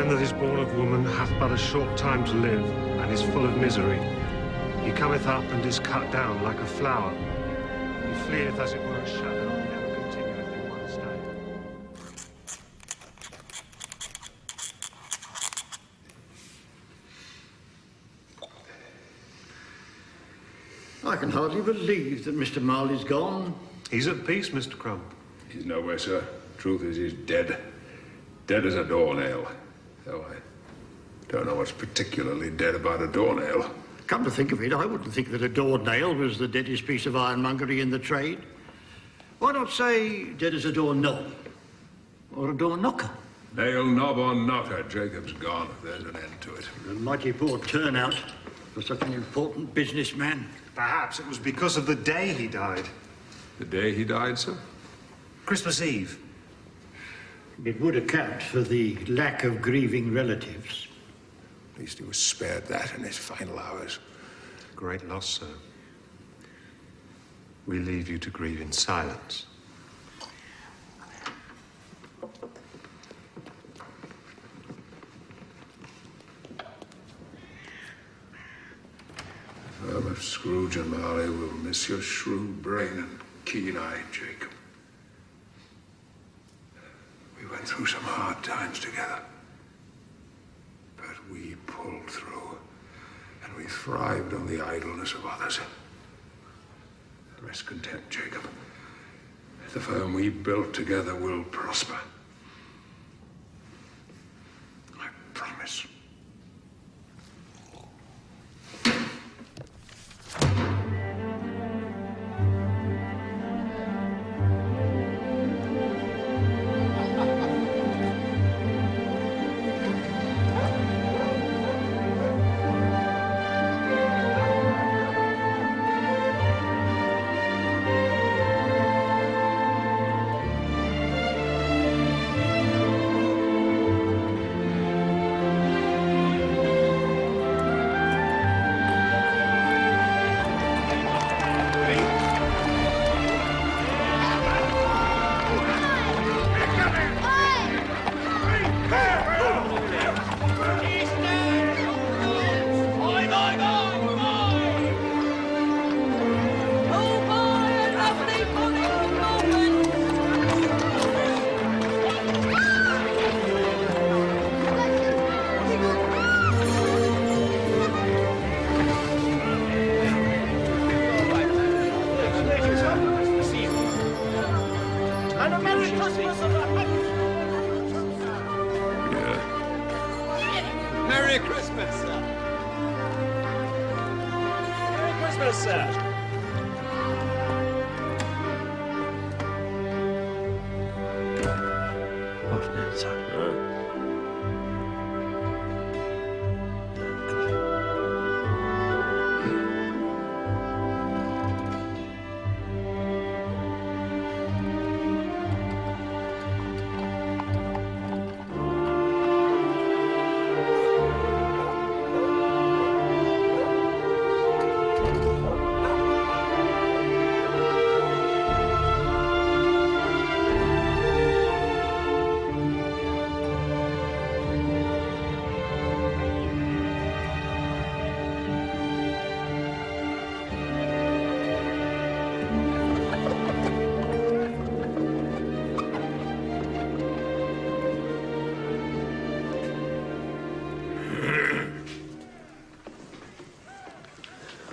man that is born of woman hath but a short time to live, and is full of misery. He cometh up and is cut down like a flower. He fleeth as it were a shadow, and never continueth in one state. I can hardly believe that Mr. Marley's gone. He's at peace, Mr. Crumb. He's nowhere, sir. Truth is, he's dead. Dead as a doornail. Though I don't know what's particularly dead about a doornail. Come to think of it, I wouldn't think that a doornail was the deadest piece of ironmongery in the trade. Why not say dead as a doorknob? Or a door knocker? Nail, knob or knocker, Jacob's gone. There's an end to it. A mighty poor turnout for such an important businessman. Perhaps it was because of the day he died. The day he died, sir? Christmas Eve. It would account for the lack of grieving relatives. At least he was spared that in his final hours. Great loss, sir. We leave you to grieve in silence. The firm of Scrooge and Marley will miss your shrewd brain and keen eye, Jacob. We went through some hard times together. But we pulled through, and we thrived on the idleness of others. Rest content, Jacob. The firm we built together will prosper. I promise.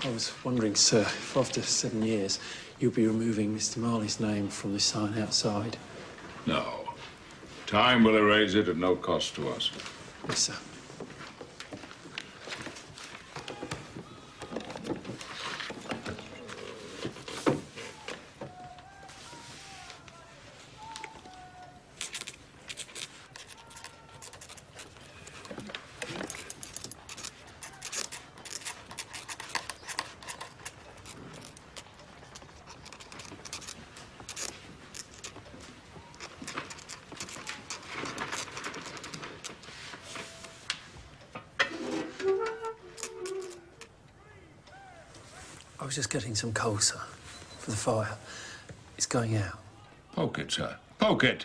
I was wondering, sir, if after 7 years you'll be removing Mr. Marley's name from the sign outside. No. Time will erase it at no cost to us. Yes, sir. I was just getting some coal, sir, for the fire. It's going out. Poke it, sir. Poke it!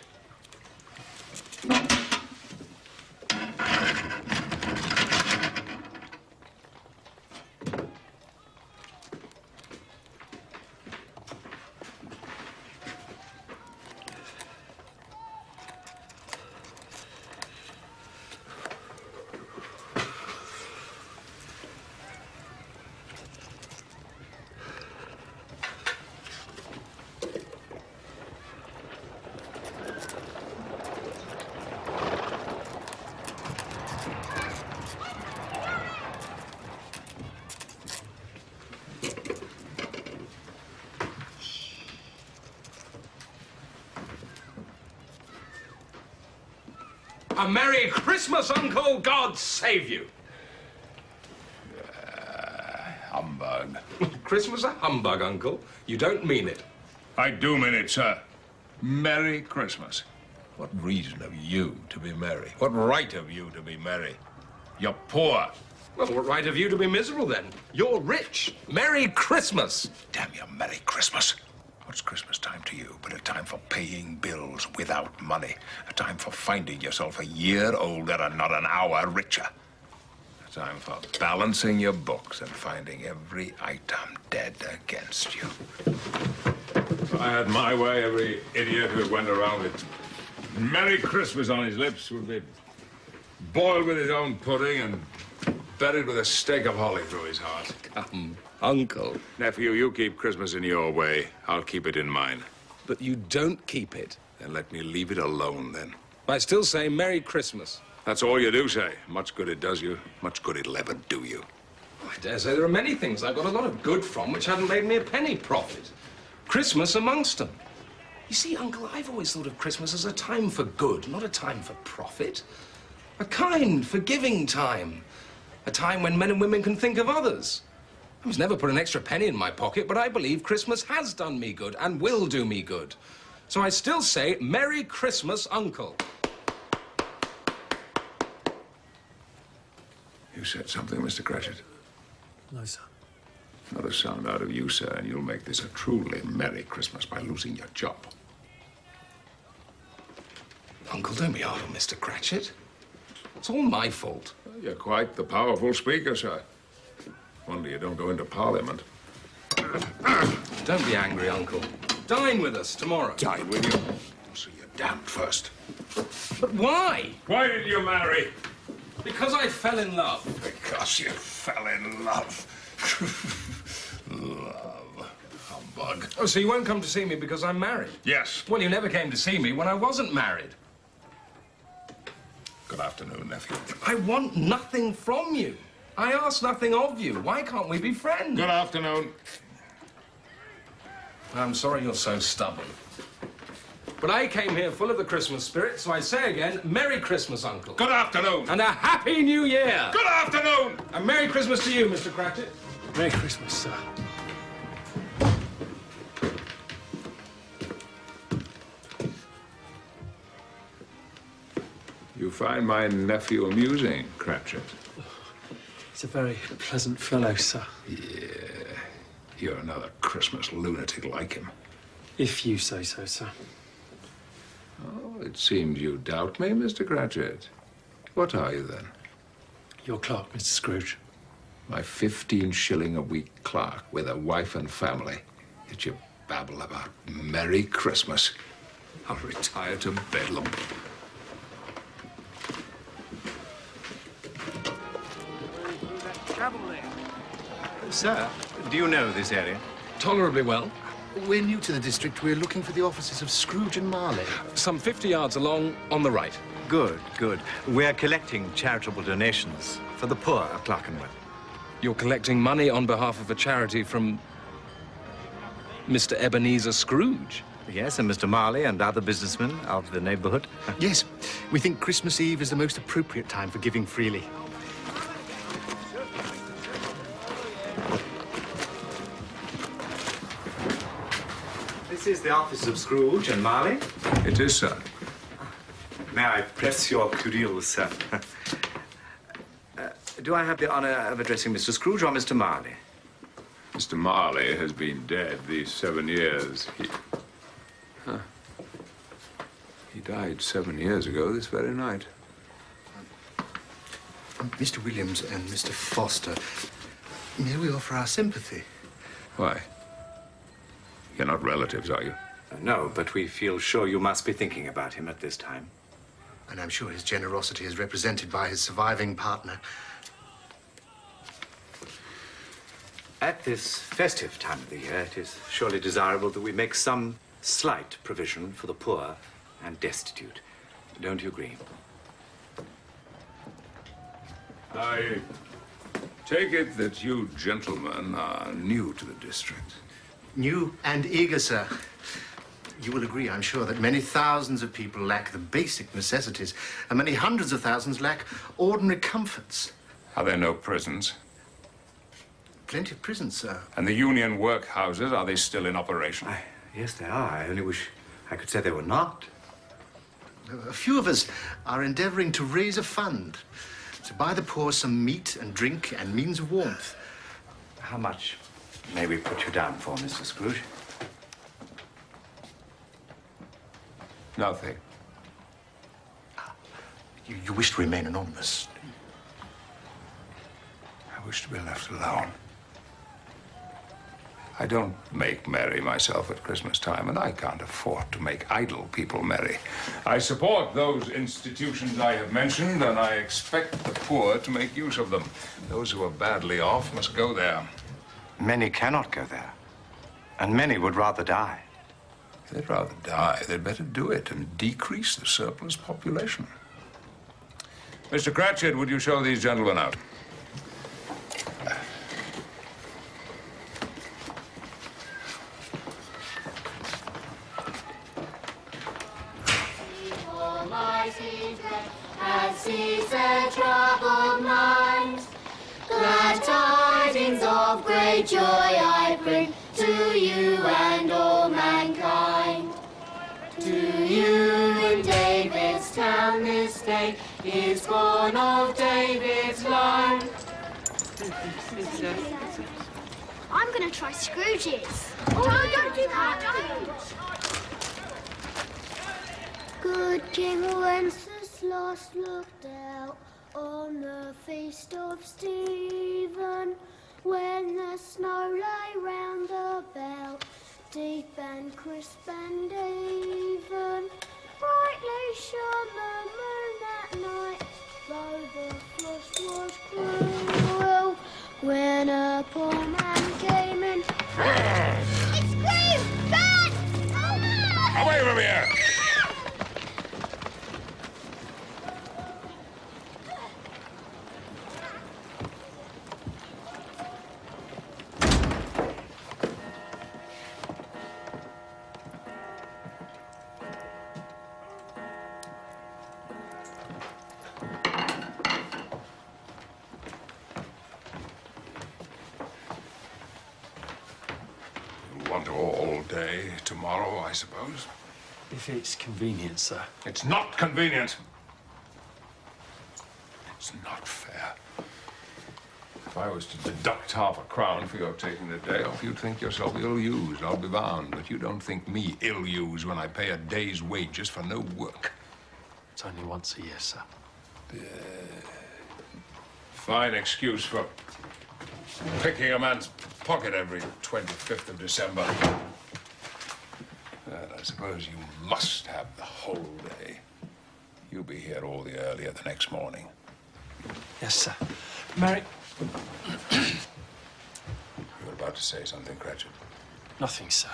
A Merry Christmas, Uncle. God save you. Humbug. Christmas a humbug, Uncle? You don't mean it. I do mean it, sir. Merry Christmas. What reason have you to be merry? What right have you to be merry? You're poor. Well, what right have you to be miserable, then? You're rich. Merry Christmas. Damn you, Merry Christmas. What's Christmas time to you but a time for paying bills without money? A time for finding yourself a year older and not an hour richer? A time for balancing your books and finding every item dead against you. If I had my way, every idiot who went around with Merry Christmas on his lips would be boiled with his own pudding and buried with a stake of holly through his heart. Come, Uncle. Nephew, you keep Christmas in your way. I'll keep it in mine. But you don't keep it. Then let me leave it alone, then. I still say Merry Christmas. That's all you do say. Much good it does you, much good it'll ever do you. I dare say there are many things I got a lot of good from which haven't made me a penny profit. Christmas amongst them. You see, Uncle, I've always thought of Christmas as a time for good, not a time for profit. A kind, forgiving time. A time when men and women can think of others. I was never put an extra penny in my pocket, but I believe Christmas has done me good and will do me good. So I still say, Merry Christmas, Uncle. You said something, Mr. Cratchit? No, sir. Not a sound out of you, sir, and you'll make this a truly Merry Christmas by losing your job. Uncle, don't be hard on Mr. Cratchit. It's all my fault. You're quite the powerful speaker, sir. Wonder you don't go into Parliament. Don't be angry, Uncle. Dine with us tomorrow. Dine with you? So you're damned first. But why? Why did you marry? Because I fell in love. Because you fell in love. Love. Humbug. Oh, so you won't come to see me because I'm married? Yes. Well, you never came to see me when I wasn't married. Good afternoon, nephew. I want nothing from you. I ask nothing of you. Why can't we be friends? Good afternoon. I'm sorry you're so stubborn. But I came here full of the Christmas spirit, so I say again, Merry Christmas, Uncle. Good afternoon. And a Happy New Year. Good afternoon. And Merry Christmas to you, Mr. Cratchit. Merry Christmas, sir. You find my nephew amusing, Cratchit? He's a very pleasant fellow, sir. Yeah. You're another Christmas lunatic like him. If you say so, sir. Oh, it seems you doubt me, Mr. Cratchit. What are you, then? Your clerk, Mr. Scrooge. My 15-shilling-a-week clerk with a wife and family. Yet you babble about Merry Christmas. I'll retire to Bedlam. Sir, do you know this area? Tolerably well. We're new to the district. We're looking for the offices of Scrooge and Marley. Some 50 yards along, on the right. Good, good. We're collecting charitable donations for the poor of Clerkenwell. You're collecting money on behalf of a charity from Mr. Ebenezer Scrooge. Yes, and Mr. Marley and other businessmen of the neighborhood. Yes, we think Christmas Eve is the most appropriate time for giving freely. This is the office of Scrooge and Marley. It is, sir. May I press your curios, sir? Do I have the honor of addressing Mr. Scrooge or Mr. Marley? Mr. Marley has been dead these 7 years. He died 7 years ago this very night. Mr. Williams and Mr. Foster, may we offer our sympathy? Why? You're not relatives, are you? No, but we feel sure you must be thinking about him at this time. And I'm sure his generosity is represented by his surviving partner. At this festive time of the year, it is surely desirable that we make some slight provision for the poor and destitute. Don't you agree? I take it that you gentlemen are new to the district. New and eager, sir. You will agree, I'm sure, that many thousands of people lack the basic necessities, and many hundreds of thousands lack ordinary comforts. Are there no prisons? Plenty of prisons, sir. And the union workhouses, are they still in operation? Yes, they are. I only wish I could say they were not. A few of us are endeavoring to raise a fund to buy the poor some meat and drink and means of warmth. How much may we put you down for, Mr. Scrooge? Nothing. You wish to remain anonymous? I wish to be left alone. I don't make merry myself at Christmas time, and I can't afford to make idle people merry. I support those institutions I have mentioned, and I expect the poor to make use of them. Those who are badly off must go there. Many cannot go there, and many would rather die. If they'd rather die, they'd better do it and decrease the surplus population. Mr. Cratchit, would you show these gentlemen out? Has ceased a troubled mind. Glad tidings of great joy I bring to you and all mankind. To you in David's town this day is born of David's line. I'm gonna try Scrooge's. Oh, no, don't do that, don't! Good King Wenceslas looked out on the feast of Stephen, when the snow lay round about, deep and crisp and even. Brightly shone the moon that night, though the frost was cruel, when a poor man came in. It's Scrooge! Dad! Oh, Away from here! All day tomorrow, I suppose. If it's convenient, sir. It's not convenient. It's not fair. If I was to deduct £0.50 for your taking the day off, you'd think yourself ill-used, I'll be bound. But you don't think me ill-used when I pay a day's wages for no work. It's only once a year, sir. Fine excuse for picking a man's pocket every 25th of December. And I suppose you must have the whole day. You'll be here all the earlier the next morning. Yes, sir. Mary... You were about to say something, Cratchit. Nothing, sir.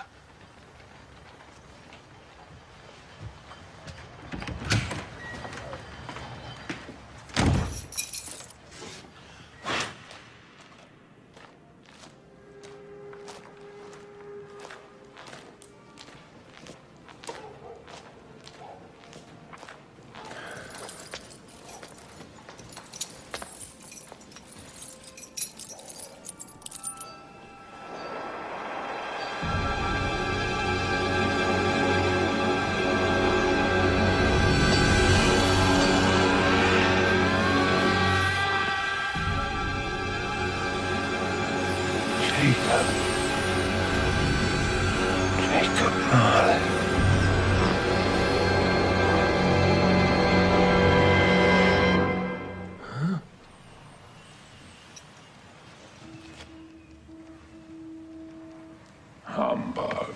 Humbug.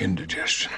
indigestion.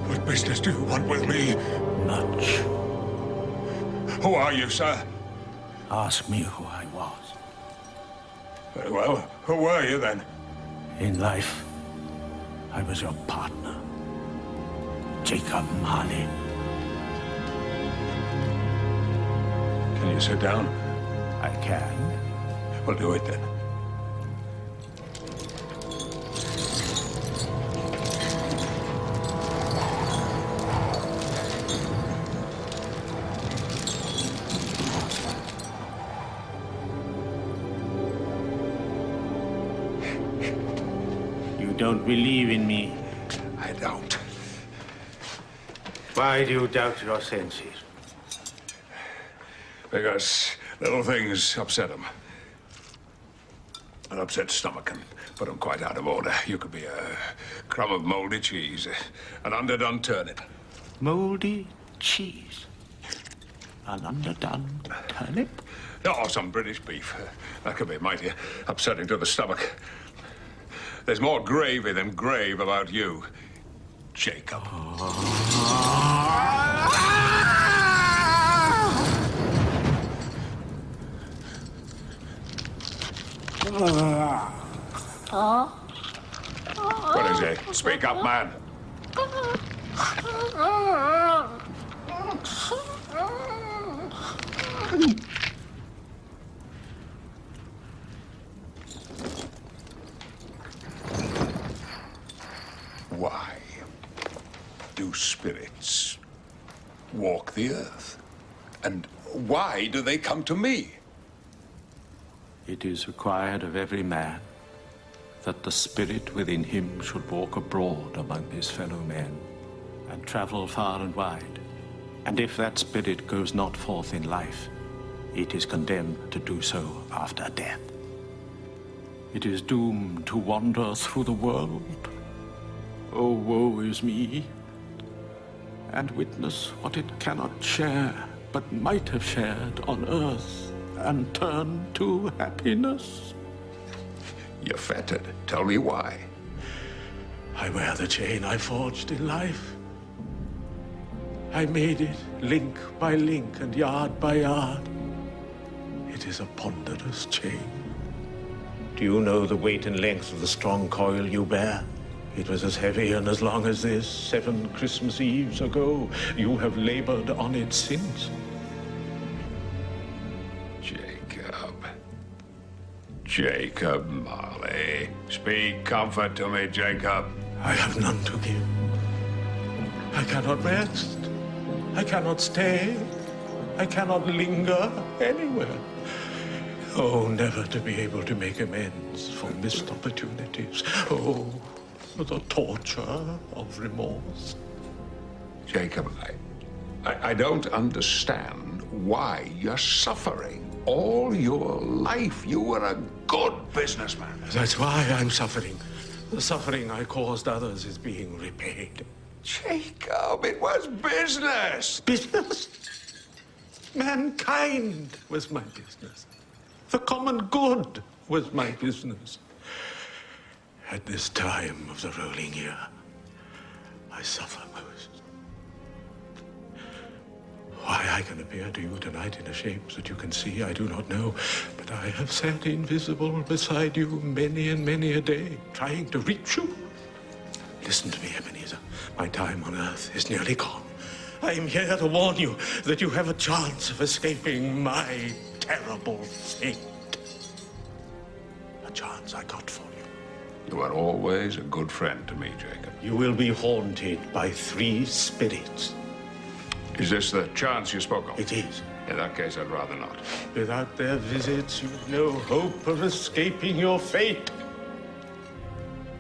What business do you want with me? Much. Who are you, sir? Ask me who I was. Very well. Who were you, then? In life, I was your partner, Jacob Marley. Can you sit down? I can. Well, do it, then. Don't believe in me. I don't. Why do you doubt your senses? Because little things upset them. An upset stomach can put them quite out of order. You could be a crumb of moldy cheese, an underdone turnip. Moldy cheese? An underdone turnip? Oh, some British beef. That could be mighty upsetting to the stomach. There's more gravy than grave about you, Jacob. What is it? Speak up, man. Why do spirits walk the earth? And why do they come to me? It is required of every man that the spirit within him should walk abroad among his fellow men and travel far and wide. And if that spirit goes not forth in life, it is condemned to do so after death. It is doomed to wander through the world. Oh, woe is me, and witness what it cannot share, but might have shared on earth, and turn to happiness. You're fettered. Tell me why. I wear the chain I forged in life. I made it link by link and yard by yard. It is a ponderous chain. Do you know the weight and length of the strong coil you bear? It was as heavy and as long as this 7 Christmas Eves ago. You have labored on it since. Jacob Marley. Speak comfort to me, Jacob. I have none to give. I cannot rest. I cannot stay. I cannot linger anywhere. Oh, never to be able to make amends for missed opportunities. Oh, the torture of remorse. Jacob, I don't understand why you're suffering. All your life, you were a good businessman. That's why I'm suffering. The suffering I caused others is being repaid. Jacob, it was business. Business? Mankind was my business. The common good was my business. At this time of the rolling year, I suffer most. Why I can appear to you tonight in a shape that you can see, I do not know. But I have sat invisible beside you many and many a day, trying to reach you. Listen to me, Ebenezer. My time on earth is nearly gone. I'm here to warn you that you have a chance of escaping my terrible fate. A chance I got for you. You are always a good friend to me, Jacob. You will be haunted by 3 spirits. Is this the chance you spoke of? It is. In that case, I'd rather not. Without their visits, you've no hope of escaping your fate.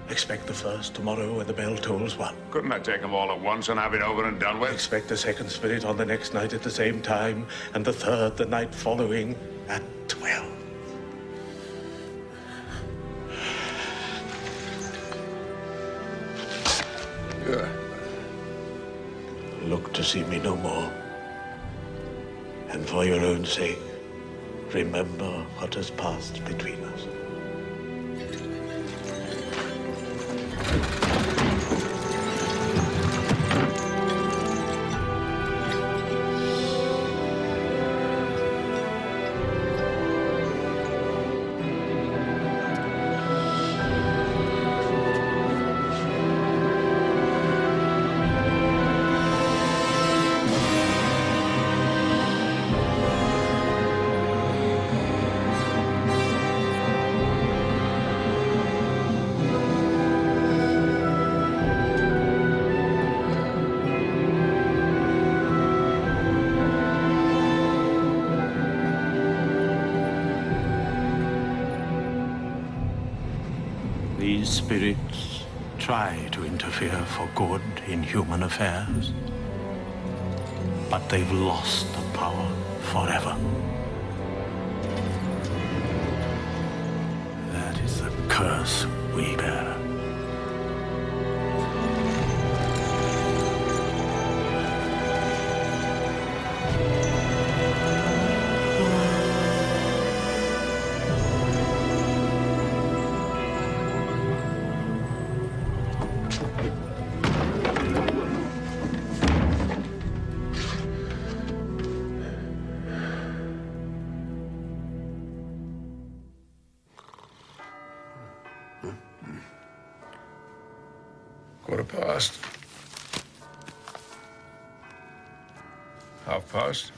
Expect the first tomorrow when the bell tolls 1. Couldn't I take them all at once and have it over and done with? Expect the second spirit on the next night at the same time, and the third the night following at 12. Yeah. Look to see me no more. And for your own sake, remember what has passed between us. These spirits try to interfere for good in human affairs, but they've lost the power forever. That is the curse we bear. Quarter past. Half past.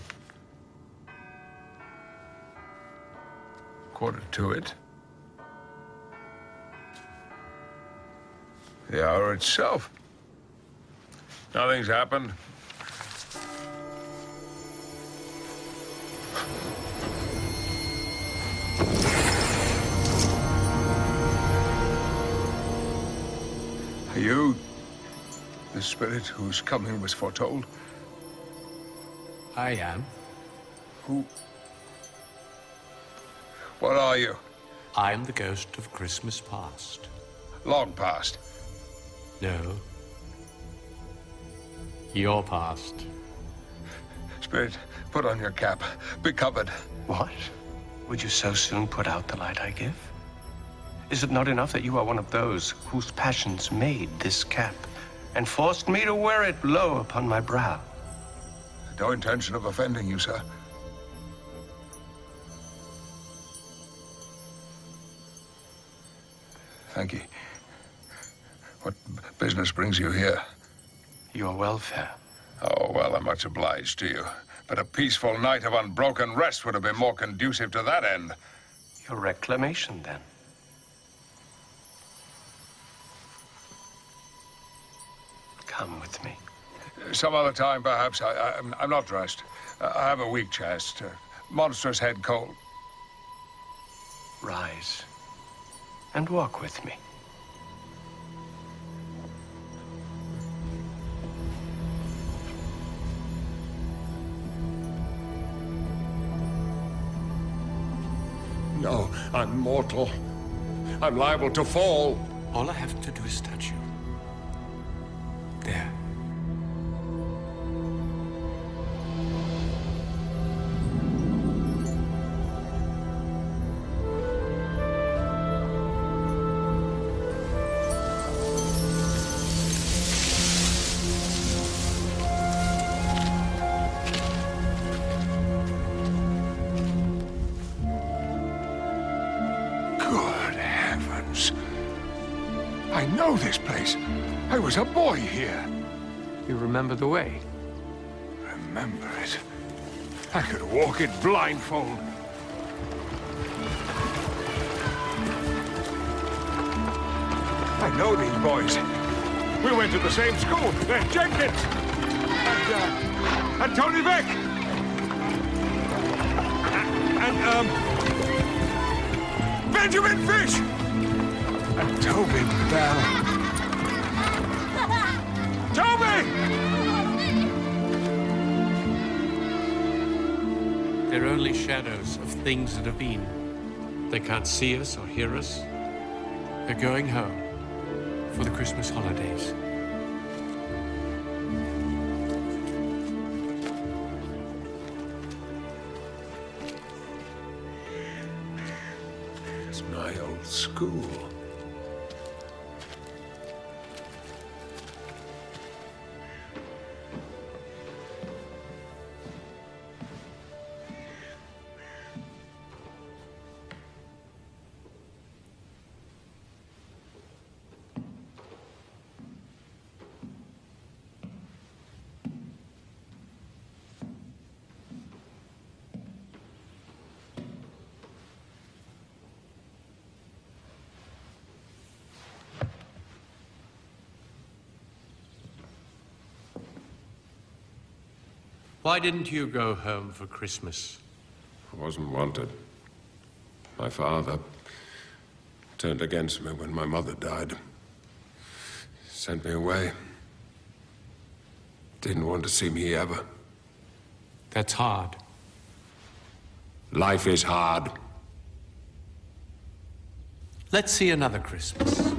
Quarter to it. The hour itself. Nothing's happened. Are you the spirit whose coming was foretold? I am. Who? What are you? I'm the ghost of Christmas past. Long past. No. Your past. Spirit, put on your cap. Be covered. What? Would you so soon put out the light I give? Is it not enough that you are one of those whose passions made this cap and forced me to wear it low upon my brow? No intention of offending you, sir. Thank you. What business brings you here? Your welfare. Oh, well, I'm much obliged to you. But a peaceful night of unbroken rest would have been more conducive to that end. Your reclamation, then. Come with me. Some other time, perhaps. I'm not dressed. I have a weak chest, monstrous head cold. Rise and walk with me. No, I'm mortal. I'm liable to fall. All I have to do is touch you. There. Good heavens. I know this place. I was a boy here. You remember the way? remember it. I could walk it blindfold. I know these boys. We went to the same school. They're Jenkins. And Tony Vick. And Benjamin Fish. And Toby Bell. Toby! They're only shadows of things that have been. They can't see us or hear us. They're going home for the Christmas holidays. It's my old school. Why didn't you go home for Christmas? I wasn't wanted. My father turned against me when my mother died. Sent me away. Didn't want to see me ever. That's hard. Life is hard. Let's see another Christmas.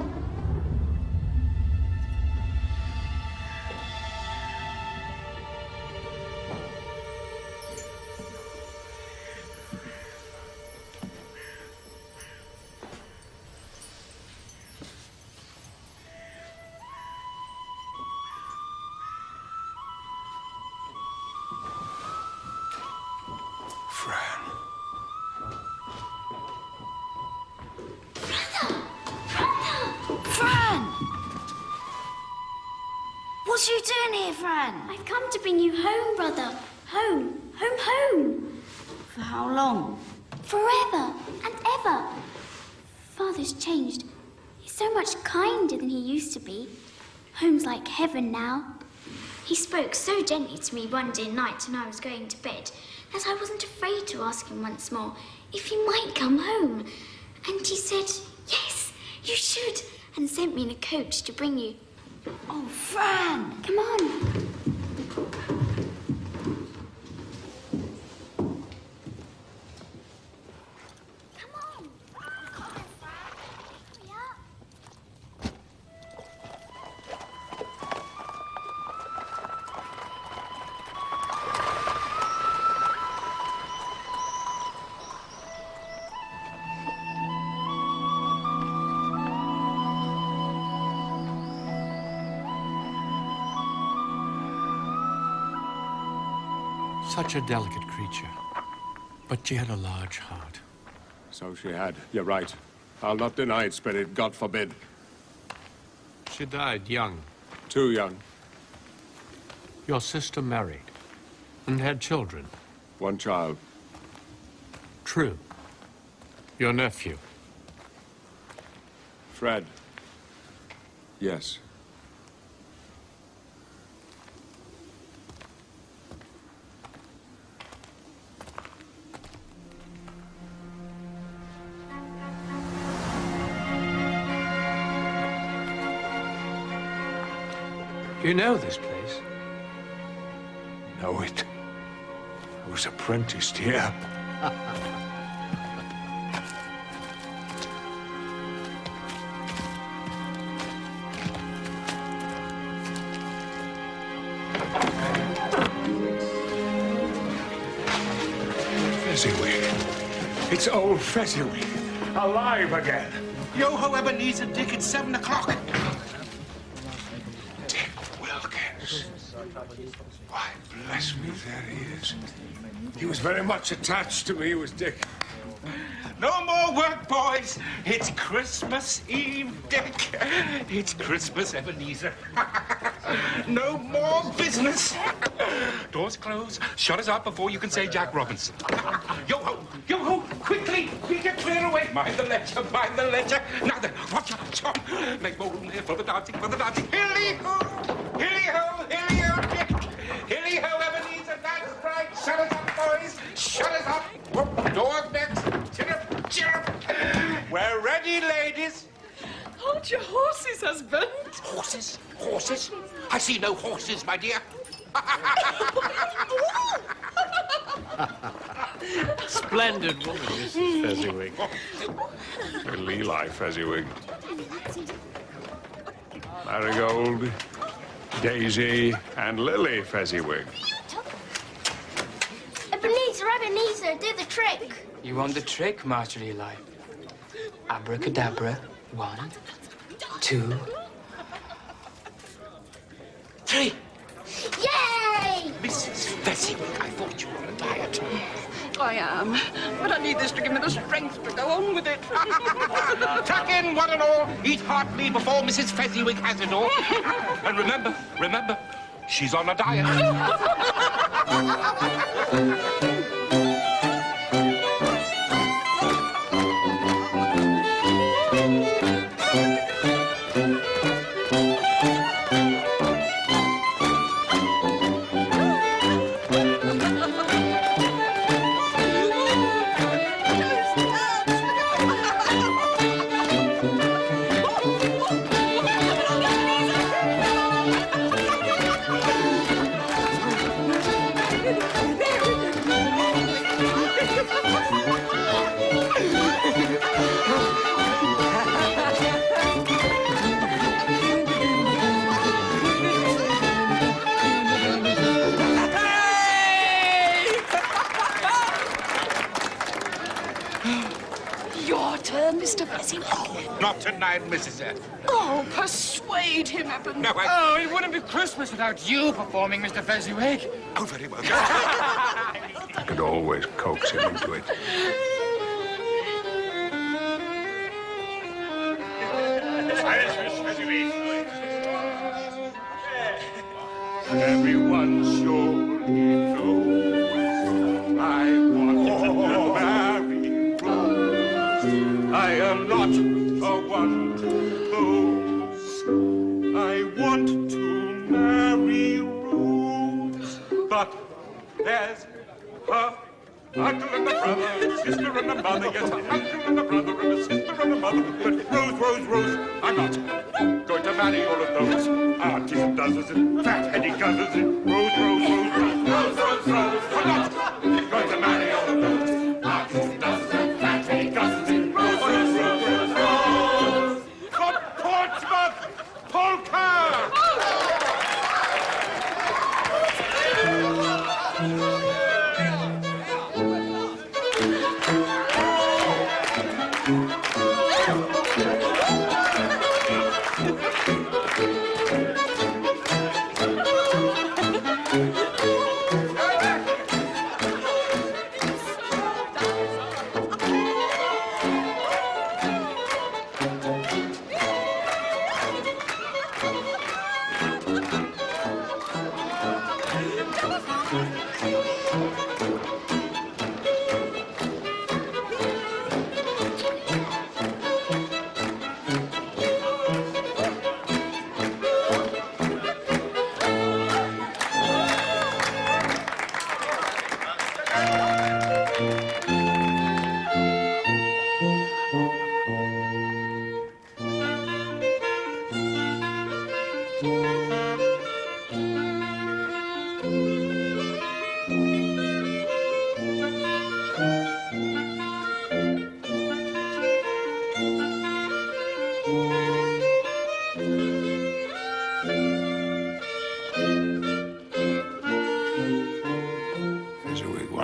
What are you doing here, Fran? I've come to bring you home, brother. Home. Home, home. For how long? Forever and ever. Father's changed. He's so much kinder than he used to be. Home's like heaven now. He spoke so gently to me one day night when I was going to bed that I wasn't afraid to ask him once more if he might come home. And he said, yes, you should, and sent me in a coach to bring you. Oh, Fran! Come on. Come on. Hurry up. Such a delicate creature, but she had a large heart. So she had. You're right. I'll not deny it, Spirit. God forbid. She died young. Too young. Your sister married and had children. One child. True. Your nephew. Fred. Yes. You know this place? Know it. I was apprenticed here. Fezziwig. It's old Fezziwig. Alive again. Yo-ho Ebenezer Dick at 7 o'clock. Why, bless me, there he is. He was very much attached to me, was Dick. No more work, boys. It's Christmas Eve, Dick. It's Christmas, Ebenezer. No more business. Doors closed. Shutters up before you can say Jack Robinson. Yo-ho! Yo-ho! Quickly! Peter, clear away! Mind the ledger! Mind the ledger! Now then, watch out, John! Make more room here for the dancing, for the dancing. Hilly-ho! Hilly-ho! Hilly-ho, Dick! Hilly-ho, Ebenezer, that's right! Shutters up, boys! Shutters up! Whoop, doors next! Chirrup, chirrup! We're ready, ladies! Hold your horses, husband. Horses? Horses? I see no horses, my dear. Splendid woman, Mrs. Fezziwig. Little Eli Fezziwig. Marigold, Daisy, and Lily Fezziwig. Ebenezer, do the trick. You want the trick, Master Eli? Abracadabra. 1, 2, 3. Yay! Mrs. Fezziwig, I thought you were on a diet. I am, but I need this to give me the strength to go on with it. Tuck in, one and all. Eat heartily before Mrs. Fezziwig has it all. And remember, she's on a diet. Mr. Fezziwig. Not tonight, Mrs. F. Oh, persuade him, Eben. No, Oh, it wouldn't be Christmas without you performing, Mr. Fezziwig. Oh, very well. I could always coax him into it. Everyone surely knows I want to marry Rose. I am not the one to lose. I want to marry Rose. But there's her uncle and a brother, sister and a mother. Yes, an uncle and a brother and a sister and a mother. But Rose, I'm not going to marry all of those aunties and dozens and fat-heady cousins and Rose. I'm not going to marry all of those aunties and dozens and fat-heady cousins and Rose. From Portsmouth, polka!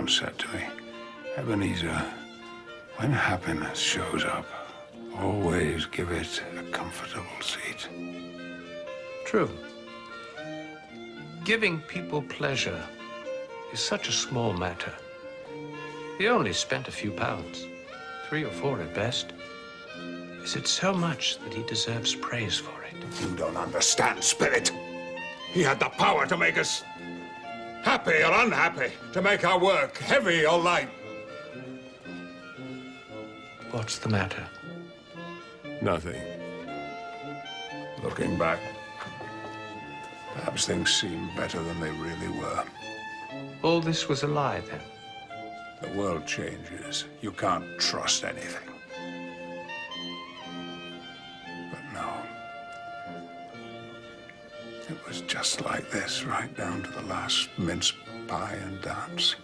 Said to me, Ebenezer, when happiness shows up, always give it a comfortable seat. True. Giving people pleasure is such a small matter. He only spent a few pounds, 3 or 4 at best. Is it so much that he deserves praise for it? You don't understand, Spirit. He had the power to make us happy or unhappy, to make our work heavy or light. What's the matter? Nothing. Looking back, perhaps things seem better than they really were. All this was a lie, then? The world changes. You can't trust anything. But no. It was just like this, right down to the last mince pie and dance.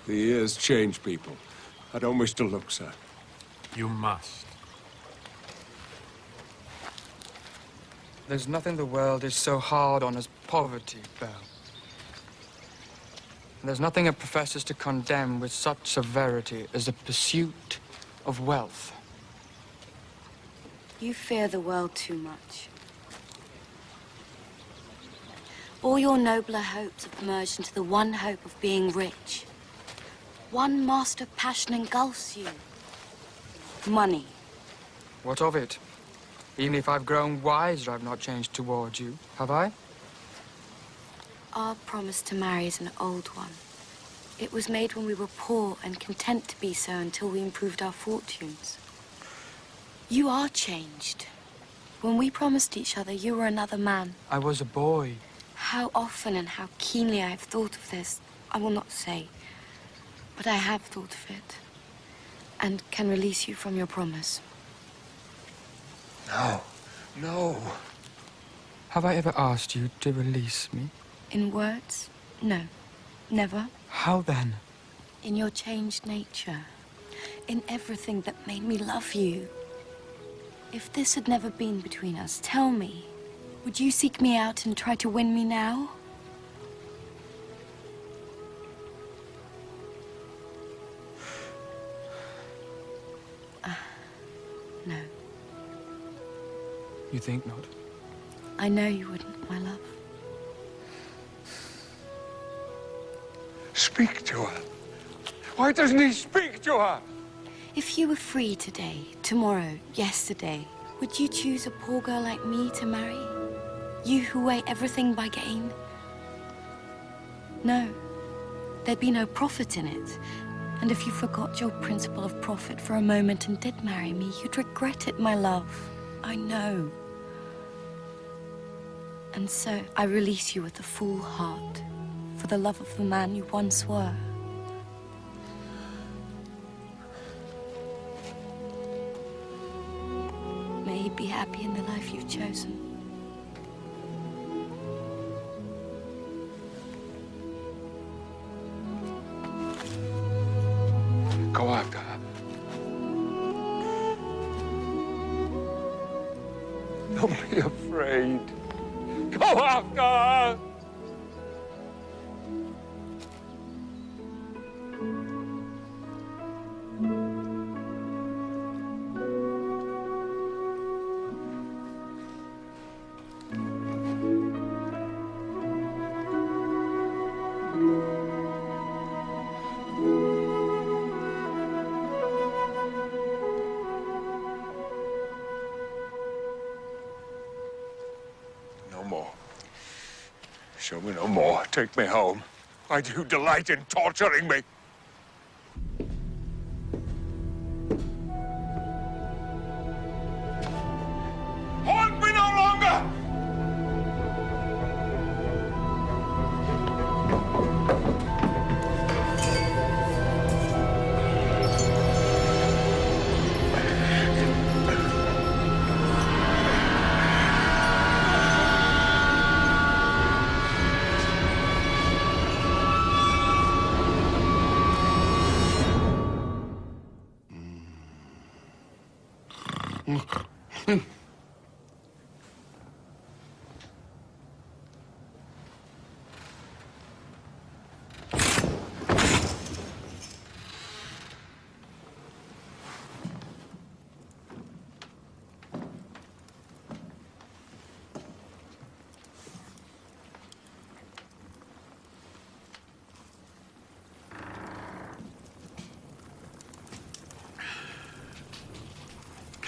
The years change people. I don't wish to look, sir. You must. There's nothing the world is so hard on as poverty, Belle. And there's nothing it professes to condemn with such severity as the pursuit of wealth. You fear the world too much. All your nobler hopes have merged into the one hope of being rich. One master passion engulfs you. Money. What of it? Even if I've grown wiser, I've not changed towards you, have I? Our promise to marry is an old one. It was made when we were poor and content to be so until we improved our fortunes. You are changed. When we promised each other, you were another man. I was a boy. How often and how keenly I have thought of this, I will not say. But I have thought of it, and can release you from your promise. No. No. Have I ever asked you to release me? In words? No. Never. How then? In your changed nature. In everything that made me love you. If this had never been between us, tell me, would you seek me out and try to win me now? No. You think not? I know you wouldn't, my love. Speak to her. Why doesn't he speak to her? If you were free today, tomorrow, yesterday, would you choose a poor girl like me to marry? You who weigh everything by gain? No. There'd be no profit in it. And if you forgot your principle of profit for a moment and did marry me, you'd regret it, my love. I know. And so I release you with a full heart for the love of the man you once were. May he be happy in the life you've chosen. Go after her. Don't be afraid. Go after her! Show me no more. Take me home. Why do you delight in torturing me? Haunt me no longer!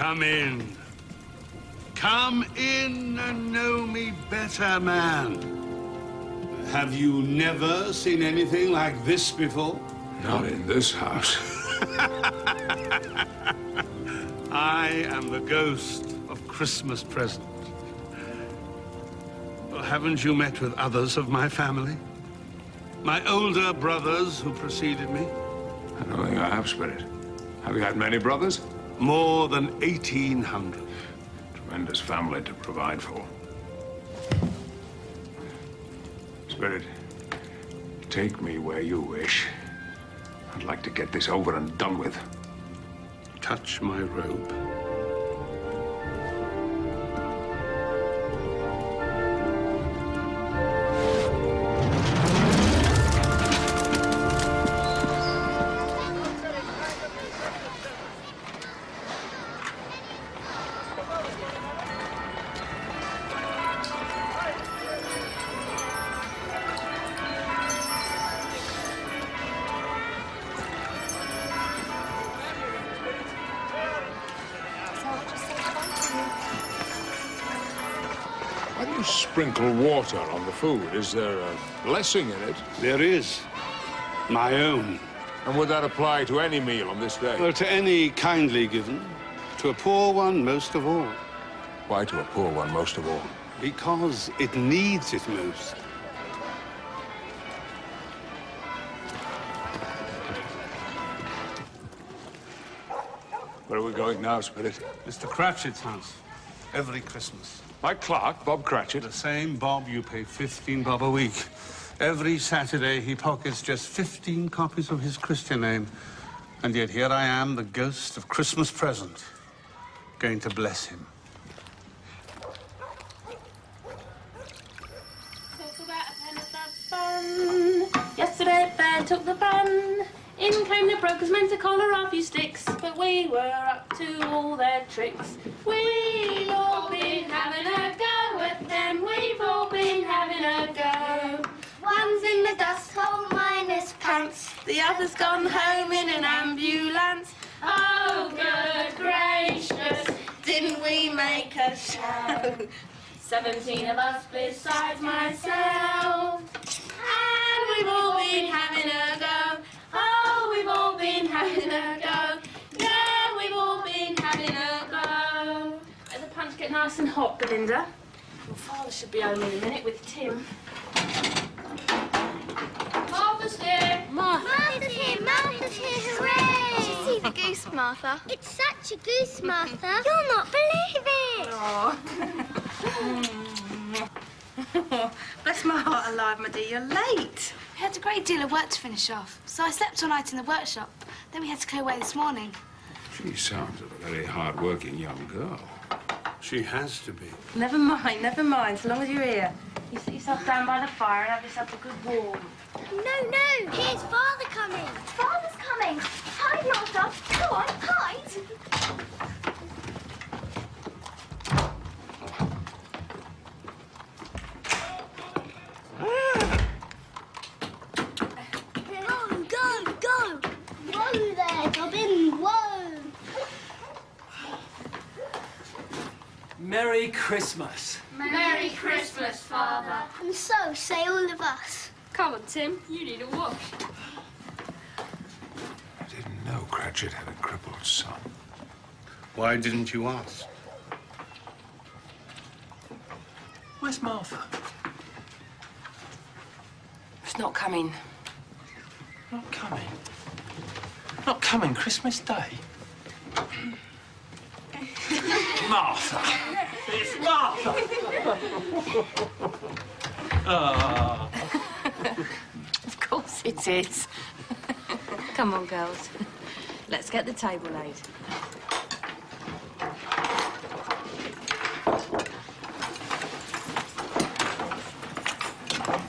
Come in. Come in and know me better, man. Have you never seen anything like this before? Not in this house. I am the ghost of Christmas present. Well, haven't you met with others of my family? My older brothers who preceded me? I don't think I have, Spirit. Have you had many brothers? More than 1,800. Tremendous family to provide for. Spirit, take me where you wish. I'd like to get this over and done with. Touch my robe. Why do you sprinkle water on the food? Is there a blessing in it? There is. My own. And would that apply to any meal on this day? Well, to any kindly given. To a poor one most of all. Why to a poor one most of all? Because it needs it most. Where are we going now, Spirit? Mr. Cratchit's house. Every Christmas. My clerk, Bob Cratchit. The same Bob you pay 15 bob a week. Every Saturday he pockets just 15 copies of his Christian name. And yet here I am, the ghost of Christmas present, going to bless him. Talk about a pen of that fun. Yesterday Bear took the bun. In came the brokers meant to collar off you sticks, but we were up to all their tricks. We've all been having a go at them, we've all been having a go. One's in the dust hole minus pants, the other's gone home in an ambulance. Oh, good gracious, didn't we make a show? 17 of us besides myself, and we've all been having a go. Oh, we've all been having a go. Yeah, we've all been having a go. Let the punch get nice and hot, Belinda. Your father should be home in a minute with Tim. Martha's here. Martha's here, Martha's here, hooray! Did you see the goose, Martha? It's such a goose, Martha. You'll not believe it. Oh. Bless my heart alive, my dear, you're late. We had a great deal of work to finish off, so I slept all night in the workshop. Then we had to clear away this morning. She sounds a very hard-working young girl. She has to be. Never mind, so long as you're here. You sit yourself down by the fire and have yourself a good warm. No, here's Father coming. Father's coming. Hide, Martha. Go on, hide. Go. Whoa there, Dobbin, whoa. Merry Christmas. Merry Christmas, Father. And so say all of us. Come on, Tim, you need a wash. I didn't know Cratchit had a crippled son. Why didn't you ask? Where's Martha? It's not coming. Not coming? Not coming Christmas Day? Martha! It's Martha! Oh. Of course it is. Come on, girls. Let's get the table laid.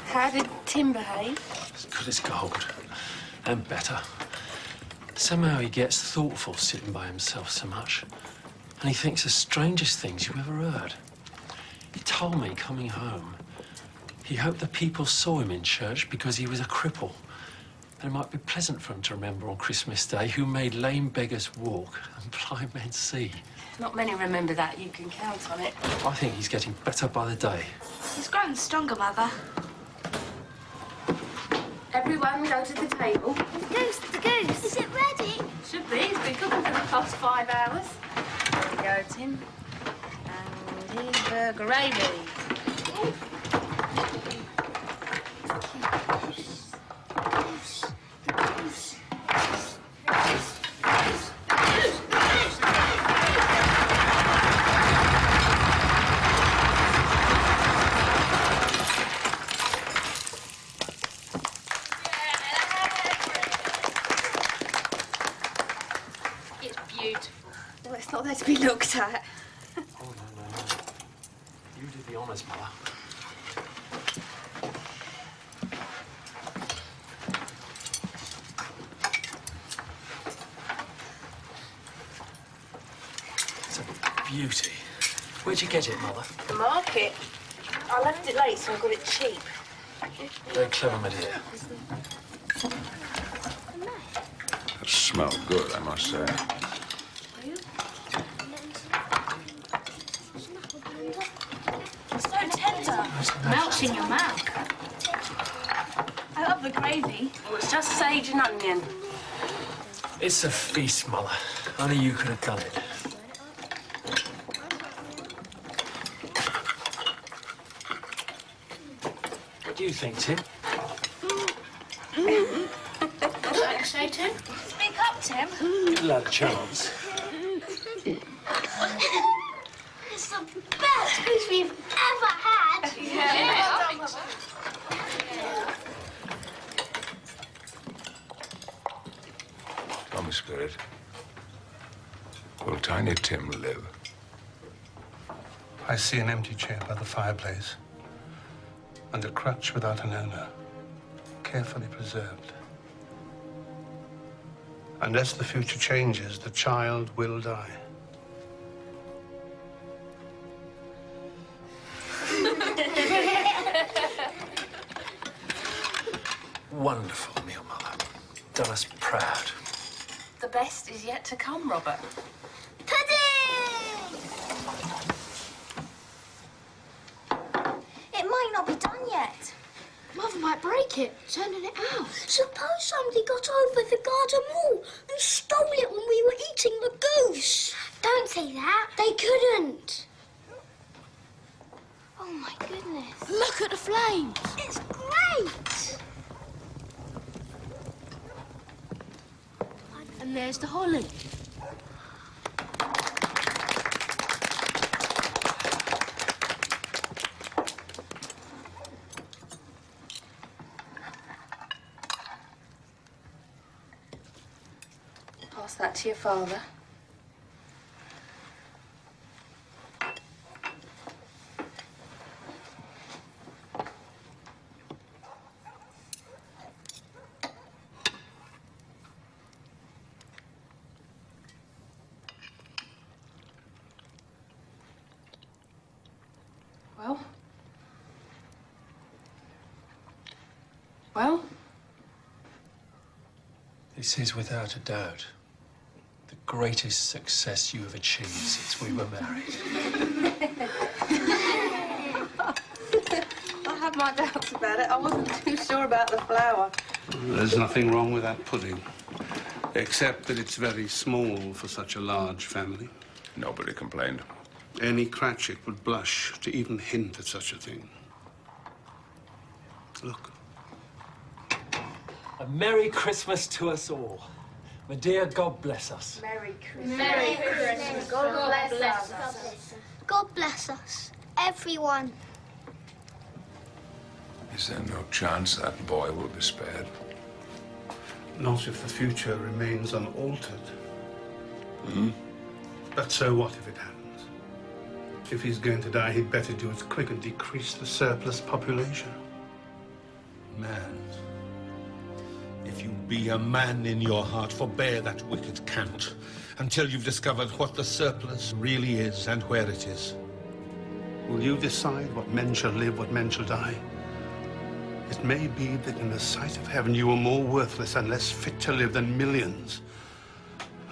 How did Tim behave? As good as gold. And better. Somehow he gets thoughtful sitting by himself so much. And he thinks the strangest things you ever heard. He told me coming home, he hoped the people saw him in church because he was a cripple. And it might be pleasant for them to remember on Christmas Day who made lame beggars walk and blind men see. Not many remember that. You can count on it. I think he's getting better by the day. He's growing stronger, Mother. Everyone go to the table. The goose. Is it ready? Should be. It's been cooking for the past 5 hours. There we go, Tim. And here's the gravy. It's not there to be looked at. Oh, no. You did the honours, Mother. It's a beauty. Where'd you get it, Mother? The market. I left it late, so I got it cheap. Very clever, my dear. It smelled good, I must say. So tender. Melts in your mouth. I love the gravy. Oh, it's just sage and onion. It's a feast, Mother. Only you could have done it. What do you think, Tim? Thanks, so, Tim. Speak up, Tim. Give the lad a chance. It's the best goose we've ever had. Yeah, I think so. Tommy Spirit, will Tiny Tim live? I see an empty chair by the fireplace, and a crutch without an owner, carefully preserved. Unless the future changes, the child will die. Wonderful meal, Mother. Done us proud. The best is yet to come, Robert. Pudding! It might not be done yet. Mother might break it, turning it out. Suppose somebody got over the garden wall and stole it when we were eating the goose. Don't say that. They couldn't. Oh, my goodness. Look at the flames. It's great. And there's the holly. Pass that to your father. Well? This is without a doubt the greatest success you have achieved since we were married. I had my doubts about it. I wasn't too sure about the flour. There's nothing wrong with that pudding, except that it's very small for such a large family. Nobody complained. Any Cratchit would blush to even hint at such a thing. Look. A Merry Christmas to us all. My dear, God bless us. Merry Christmas. Merry Christmas. God bless us. God bless us. Everyone. Is there no chance that boy will be spared? Not if the future remains unaltered. But so what if it happens? If he's going to die, he'd better do it quick and decrease the surplus population. Man, if you be a man in your heart, forbear that wicked cant until you've discovered what the surplus really is and where it is. Will you decide what men shall live, what men shall die? It may be that in the sight of heaven you are more worthless and less fit to live than millions,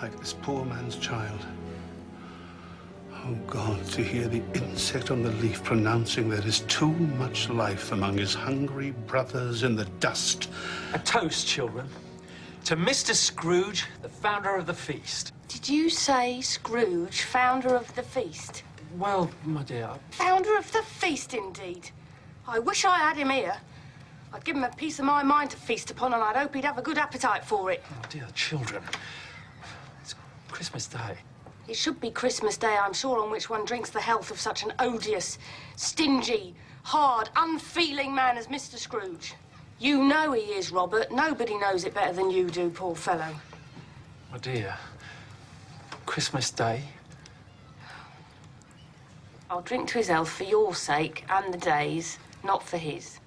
like this poor man's child. Oh, God, to hear the insect on the leaf pronouncing there is too much life among his hungry brothers in the dust. A toast, children, to Mr. Scrooge, the founder of the feast. Did you say Scrooge, founder of the feast? Well, my dear... Founder of the feast, indeed. I wish I had him here. I'd give him a piece of my mind to feast upon, and I'd hope he'd have a good appetite for it. Oh, dear children. It's Christmas Day. It should be Christmas Day, I'm sure, on which one drinks the health of such an odious, stingy, hard, unfeeling man as Mr. Scrooge. You know he is, Robert. Nobody knows it better than you do, poor fellow. My dear, Christmas Day? I'll drink to his health for your sake and the day's, not for his.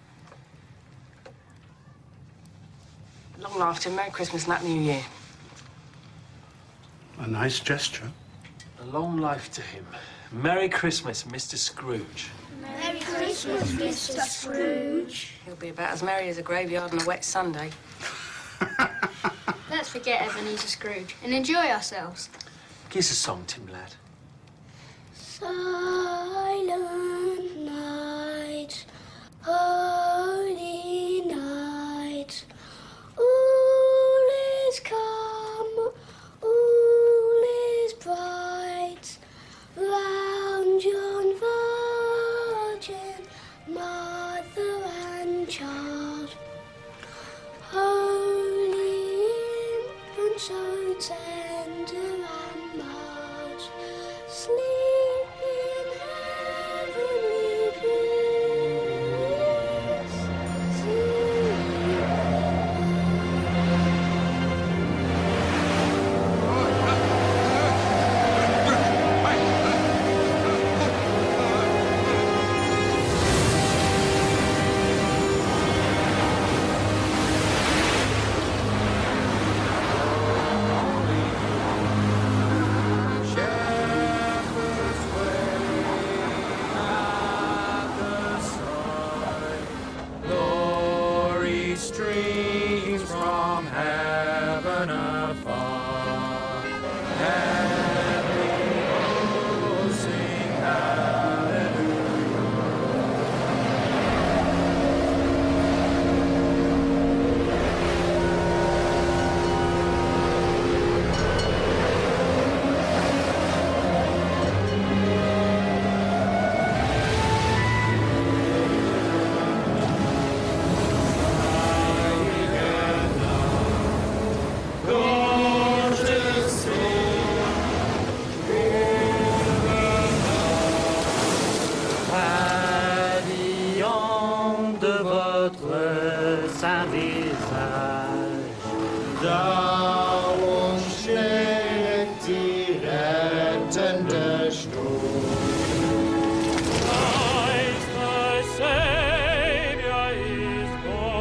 Long life to him, Merry Christmas and Happy New Year. A nice gesture. A long life to him. Merry Christmas, Mr. Scrooge. Merry Christmas, Mr. Scrooge. He'll be about as merry as a graveyard on a wet Sunday. Let's forget Ebenezer Scrooge and enjoy ourselves. Give us a song, Tim, lad. Silent night, holy night, all is calm, all is bright, round yon virgin, mother and child. Holy infant, so tender and mild, sleep in heavenly bliss. Glory streams from heaven afar. Heavenly hosts sing Radiant de votre saint visage, thou unschlechtire Christ the Savior is born.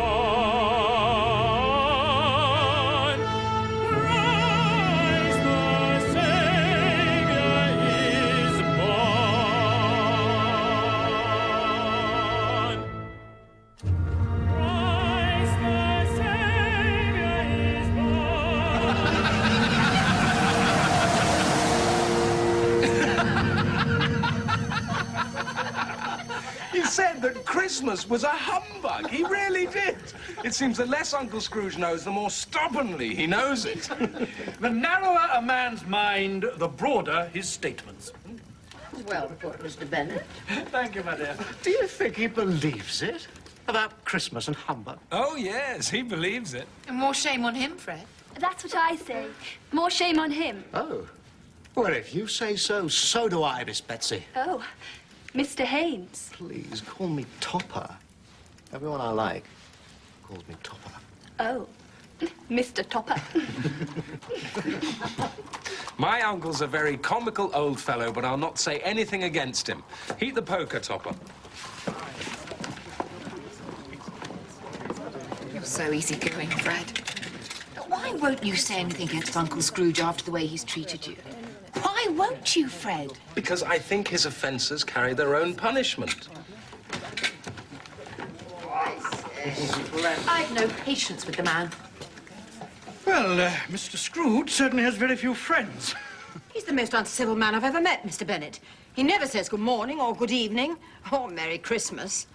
Christ the Savior is born. Christ the Savior is He said that Christmas was a humbug. He really did. It seems the less Uncle Scrooge knows, the more stubbornly he knows it. The narrower a man's mind, the broader his statements. Well put, Mr. Bennet. Thank you, my dear. Do you think he believes it? About Christmas and humbug? Oh, yes, he believes it. And more shame on him, Fred. That's what I say. More shame on him. Oh. Well, if you say so, so do I, Miss Betsy. Oh, Mr. Haynes. Please, call me Topper. Everyone I like calls me Topper. Oh, Mr. Topper. My uncle's a very comical old fellow, but I'll not say anything against him. Heat the poker, Topper. You're so easygoing, Fred. Why won't you say anything against Uncle Scrooge after the way he's treated you? Why won't you, Fred? Because I think his offences carry their own punishment. I've no patience with the man. Well, Mr. Scrooge certainly has very few friends. He's the most uncivil man I've ever met, Mr. Bennet. He never says good morning or good evening or Merry Christmas.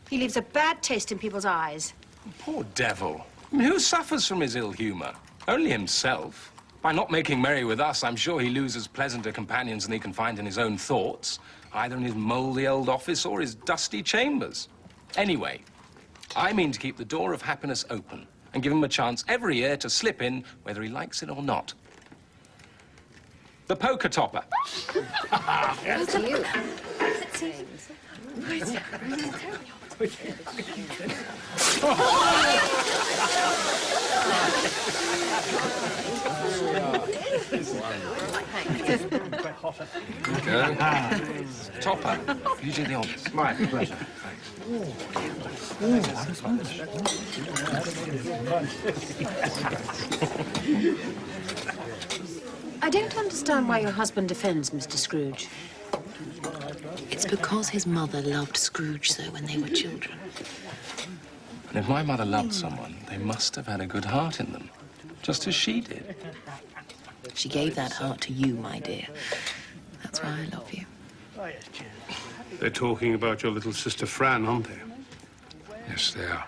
He leaves a bad taste in people's eyes. Poor devil. I mean, who suffers from his ill humour? Only himself. By not making merry with us, I'm sure he loses pleasanter companions than he can find in his own thoughts, either in his mouldy old office or his dusty chambers. Anyway, I mean to keep the door of happiness open and give him a chance every year to slip in, whether he likes it or not. The poker topper. That's you. Go. Topper, you do the honours. My pleasure. I don't understand why your husband defends Mr. Scrooge. It's because his mother loved Scrooge so when they were children. And if my mother loved someone, they must have had a good heart in them, just as she did. She gave that heart to you, my dear. That's why I love you. They're talking about your little sister Fran, aren't they? Yes, they are.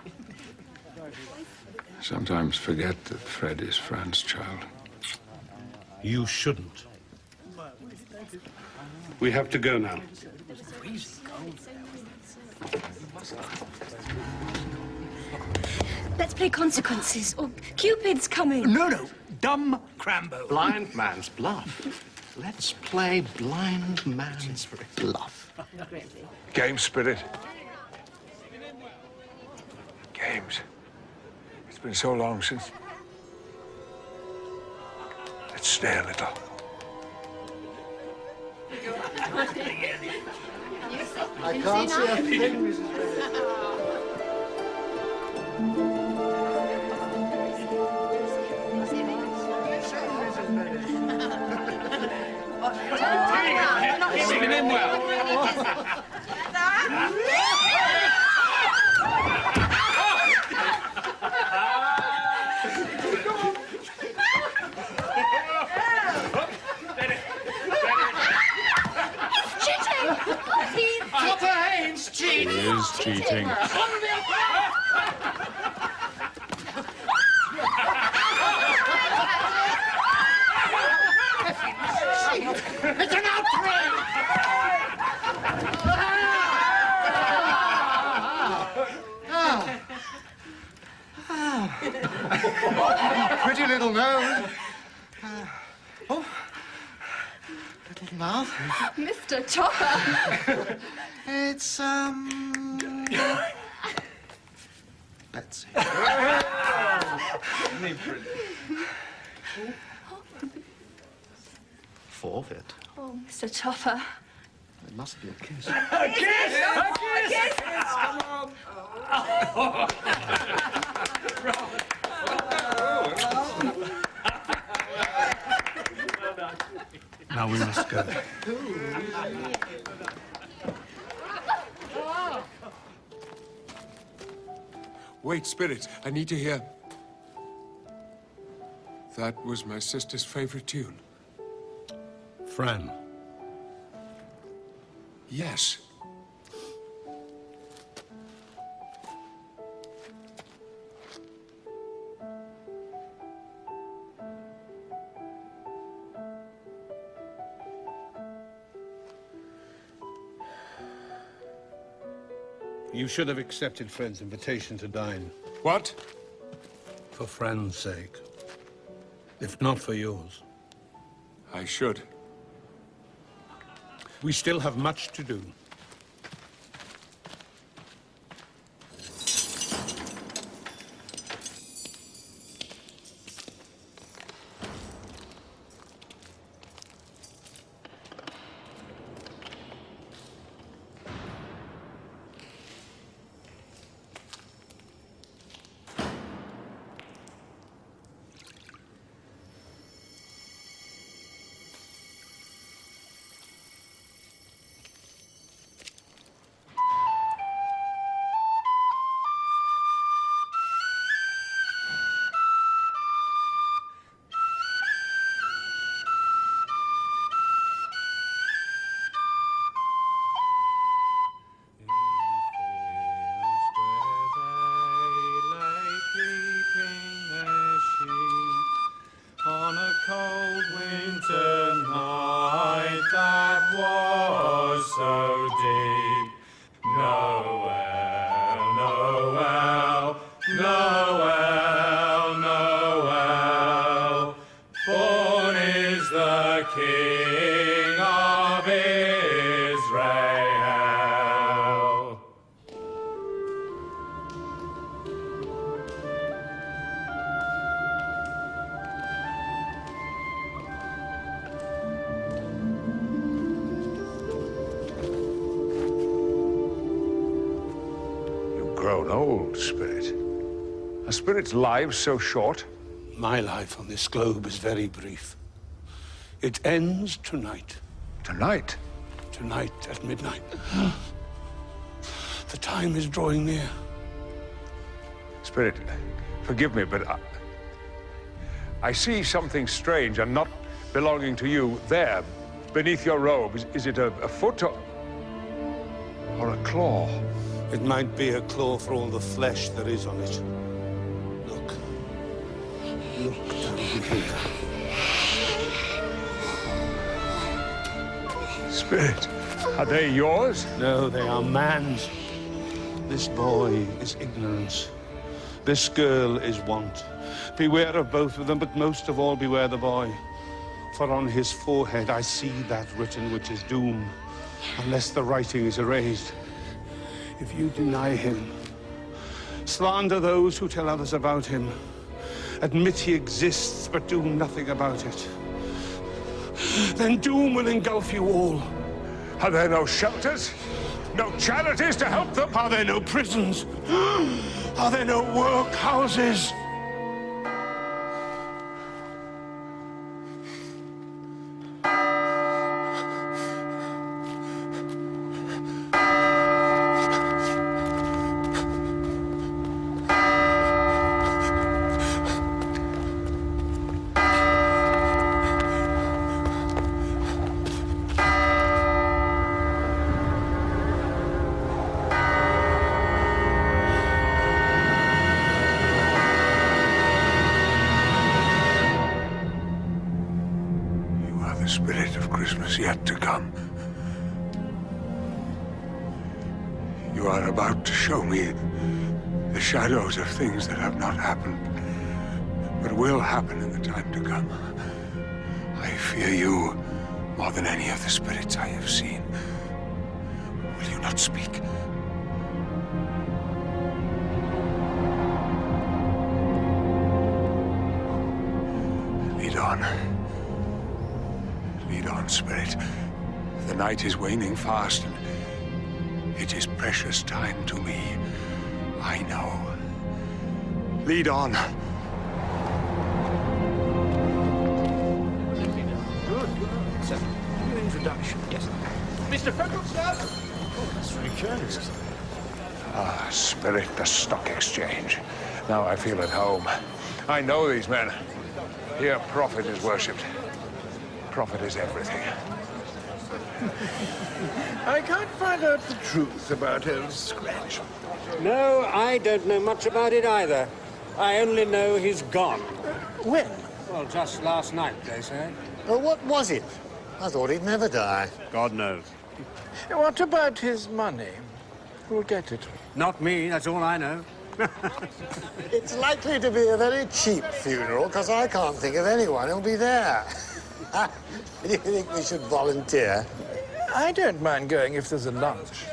I sometimes forget that Fred is Fran's child. You shouldn't. We have to go now. Let's play consequences, or Cupid's coming. No. Dumb Crambo. Blind man's bluff. Let's play blind man's bluff. Game spirit. Games. It's been so long since. Let's stay a little. I can't see a thing, Mrs. Singing him well. He is cheating. It's an outrage! Pretty little nose. Oh, little mouth. Mr. Topper. It's, Betsy. Forfeit. Oh, Mr. Topper. It must be a kiss. A kiss! A kiss! Come on! Now we must go. Wait, Spirit, I need to hear. That was my sister's favorite tune. Fran. Yes. You should have accepted Fred's invitation to dine. What? For Fran's sake. If not for yours. I should. We still have much to do. so deep. Noel, Noel, Noel, Noel. Born is the King of Israel. Grown old, Spirit. Are spirits' lives so short? My life on this globe is very brief. It ends tonight. Tonight? Tonight at midnight. The time is drawing near. Spirit, forgive me, but I see something strange and not belonging to you there, beneath your robe. Is it a foot or a claw? It might be a claw for all the flesh there is on it. Look. Look down here. Spirit, are they yours? No, they are man's. This boy is ignorance. This girl is want. Beware of both of them, but most of all beware the boy. For on his forehead I see that written which is doom, unless the writing is erased. If you deny him, slander those who tell others about him, admit he exists but do nothing about it, then doom will engulf you all. Are there no shelters? No charities to help them? Are there no prisons? Are there no workhouses? Spirit of Christmas yet to come. You are about to show me the shadows of things that have not happened, but will happen in the time to come. I fear you more than any of the spirits I have seen. Will you not speak? Lead on. Lead on, Spirit. The night is waning fast, and it is precious time to me. I know. Lead on. Good. So, your introduction. Yes. Mr. Freckles, oh, that's very curious. Ah, Spirit, the stock exchange. Now I feel at home. I know these men. Here, Prophet is worshipped. Prophet is everything. I can't find out the truth about old Scratch. No, I don't know much about it either. I only know he's gone. When? Well, just last night, they say. Well, what was it? I thought he'd never die. God knows. What about his money? Who'll get it? Not me, that's all I know. It's likely to be a very cheap funeral, because I can't think of anyone who'll be there. Do you think we should volunteer? I don't mind going if there's a lunch.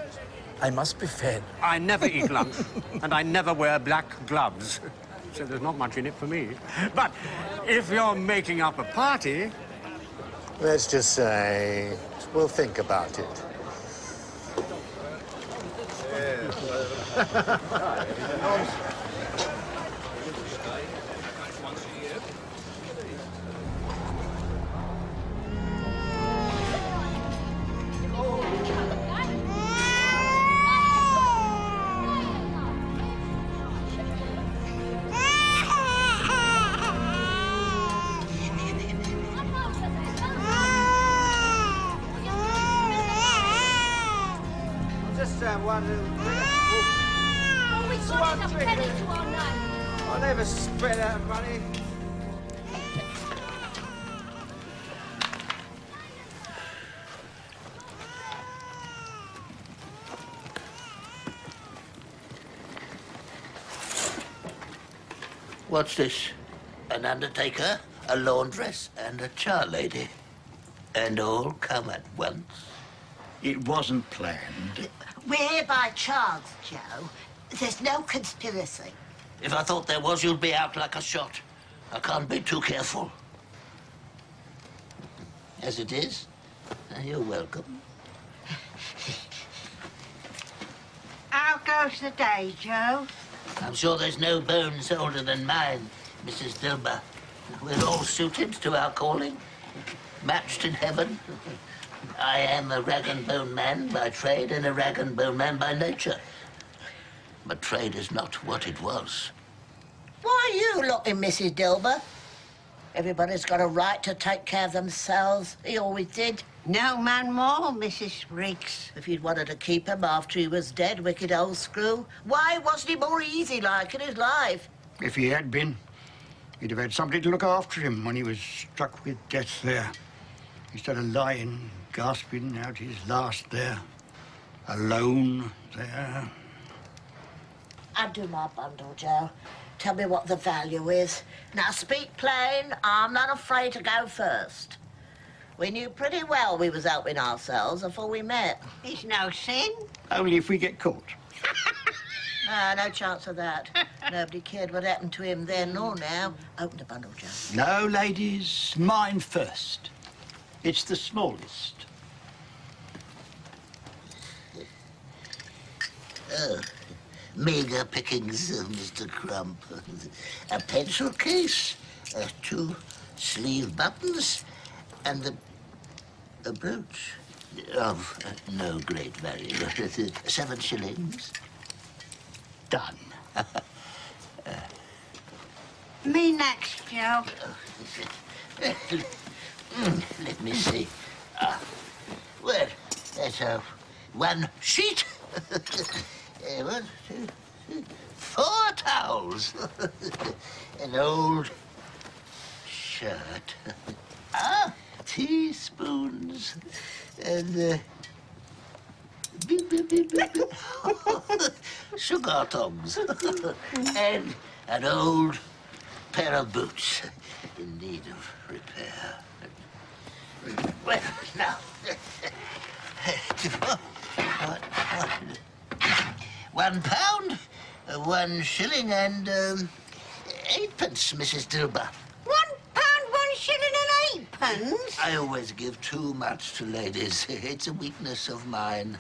I must be fed. I never eat lunch, and I never wear black gloves. So there's not much in it for me. But if you're making up a party... Let's just say we'll think about it. I'll never spread out money. What's this? An undertaker, a laundress, and a char lady. And all come at once. It wasn't planned. We're here by chance, Joe. There's no conspiracy. If I thought there was, you'd be out like a shot. I can't be too careful. As it is, you're welcome. How goes the day, Joe? I'm sure there's no bones older than mine, Mrs. Dilber. We're all suited to our calling, matched in heaven. I am a rag-and-bone man by trade and a rag-and-bone man by nature. But trade is not what it was. Why are you looking, Mrs. Dilber? Everybody's got a right to take care of themselves. He always did. No man more, Mrs. Riggs. If you'd wanted to keep him after he was dead, wicked old screw, why wasn't he more easy like in his life? If he had been, he'd have had somebody to look after him when he was struck with death there. Instead of lying, gasping out his last there. Alone there. Undo my bundle, Joe. Tell me what the value is. Now, speak plain. I'm not afraid to go first. We knew pretty well we was helping ourselves before we met. It's no sin. Only if we get caught. No chance of that. Nobody cared what happened to him then nor now. Open the bundle, Joe. No, ladies, mine first. It's the smallest. Oh, meagre pickings, Mr. Crump. A pencil case, 2 sleeve buttons, and a brooch of no great value. 7 shillings. Done. Me next, Joe. Let me see. Well, that's 1 sheet. 1, 2, 4 towels. An old shirt. Teaspoons. And sugar tongs. And an old pair of boots in need of repair. Well, now, 1 pound, 1 shilling, and 8pence, Mrs. Dilber. 1 pound, 1 shilling and 8pence? I always give too much to ladies. It's a weakness of mine.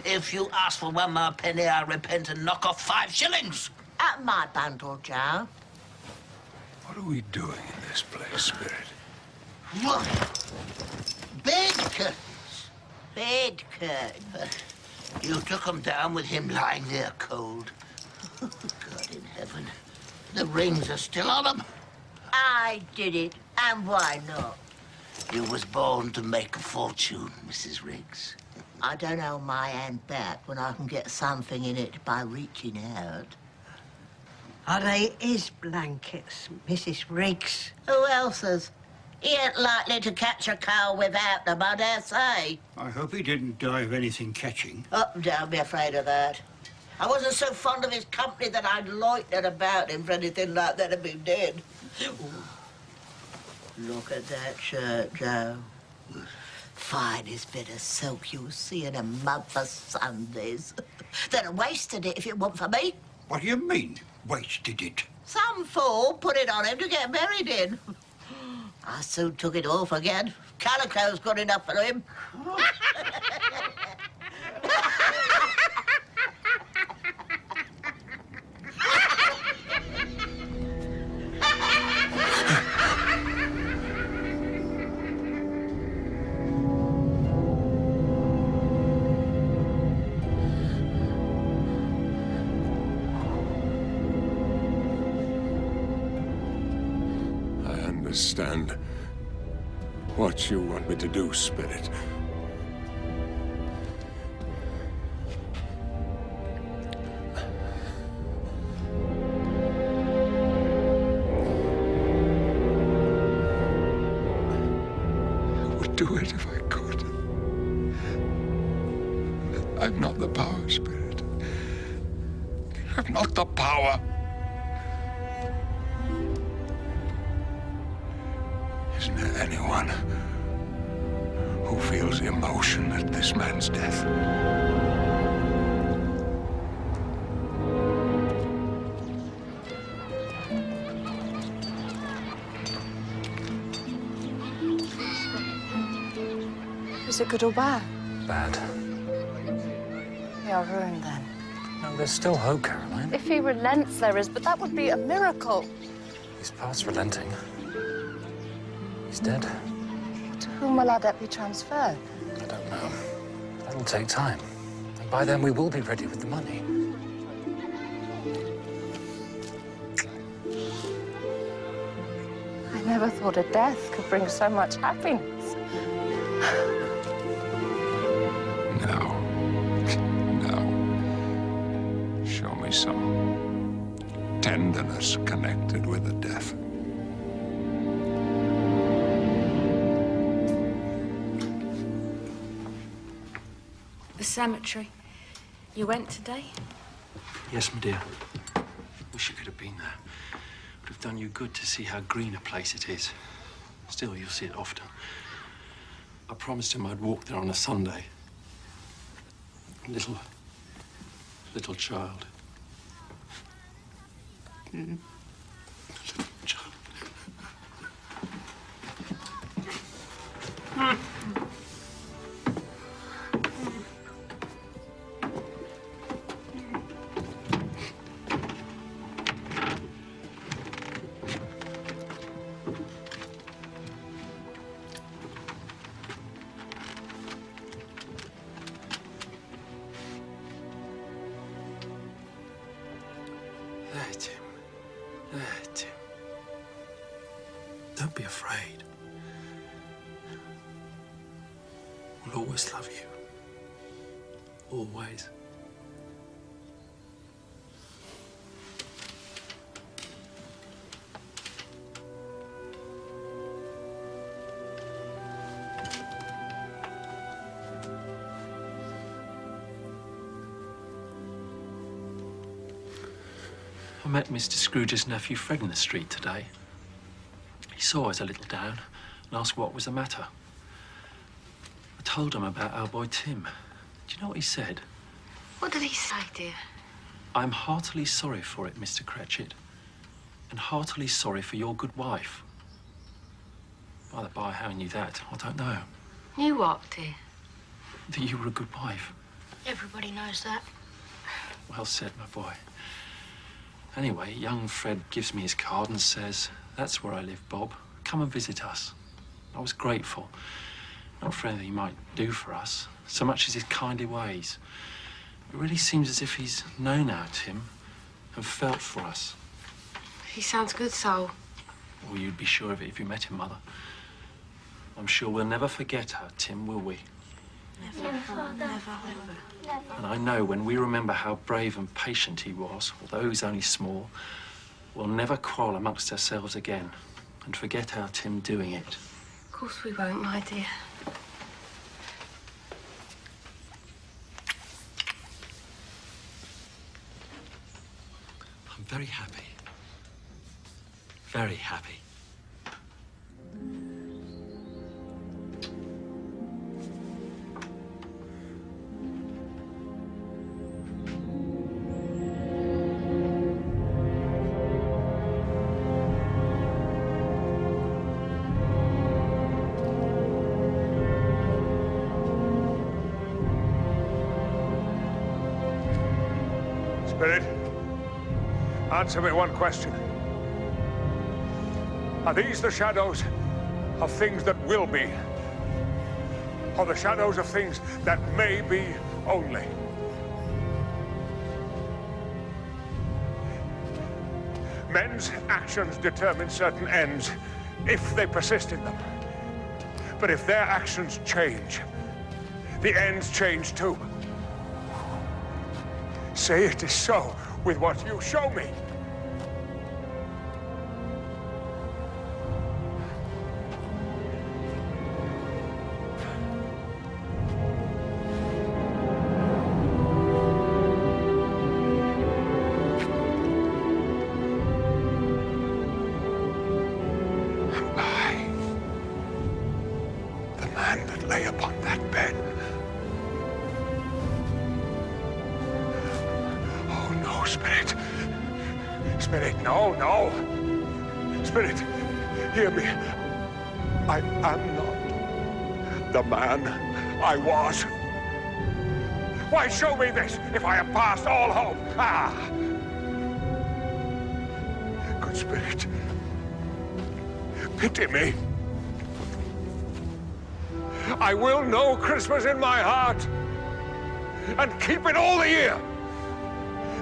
If you ask for 1 more penny, I'll repent and knock off 5 shillings. At my bundle, Joe. What are we doing in this place, Spirit? What? Bed curtains. Bed curtains. You took them down with him lying there cold. God in heaven. The rings are still on them. I did it, and why not? You was born to make a fortune, Mrs. Riggs. I don't hold my hand back when I can get something in it by reaching out. Are they his blankets, Mrs. Riggs? Who else's? He ain't likely to catch a cow without them, I dare say. I hope he didn't die of anything catching. Oh, don't be afraid of that. I wasn't so fond of his company that I'd loitered about him for anything like that to be dead. Look at that shirt, Joe. Finest bit of silk you'll see in a month for Sundays. They'd have wasted it if it weren't for me. What do you mean, wasted it? Some fool put it on him to get married in. I soon took it off again. Calico's good enough for him. Understand what you want me to do, Spirit. I would do it if I could. I've not the power, Spirit. I've not the power. anyone who feels emotion at this man's death. Is it good or bad? Bad. We are ruined then. No, there's still hope, Caroline. If he relents, there is, but that would be a miracle. He's past relenting. He's dead. To whom will our debt be transferred? I don't know. That'll take time. And by then we will be ready with the money. I never thought a death could bring so much happiness. Show me some tenderness connected with the death. The cemetery. You went today? Yes, my dear. Wish you could have been there. Would have done you good to see how green a place it is. Still, you'll see it often. I promised him I'd walk there on a Sunday. Little child. Little child. There, Tim. There, Tim. Don't be afraid. We'll always love you. Always. I met Mr. Scrooge's nephew Fred in the street today. He saw us a little down and asked what was the matter. I told him about our boy Tim. Do you know what he said? What did he say, dear? I'm heartily sorry for it, Mr. Cratchit, and heartily sorry for your good wife. By the by, how he knew that, I don't know. Knew what, dear? That you were a good wife. Everybody knows that. Well said, my boy. Anyway, young Fred gives me his card and says, "That's where I live, Bob. Come and visit us." I was grateful. Not for anything he might do for us, so much as his kindly ways. It really seems as if he's known our Tim and felt for us. He sounds good, soul. Well, you'd be sure of it if you met him, Mother. I'm sure we'll never forget our Tim, will we? Never. And I know when we remember how brave and patient he was, although he was only small, we'll never quarrel amongst ourselves again and forget our Tim doing it. Of course we won't, my dear. I'm very happy. Very happy. Spirit, answer me one question. Are these the shadows of things that will be? Or the shadows of things that may be only? Men's actions determine certain ends if they persist in them. But if their actions change, the ends change too. Say it is so with what you show me. lay upon that bed. Oh, no, Spirit. Spirit, no, no. Spirit, hear me. I am not the man I was. Why show me this if I have passed all hope? Ah! Good Spirit, pity me. I will know Christmas in my heart and keep it all the year.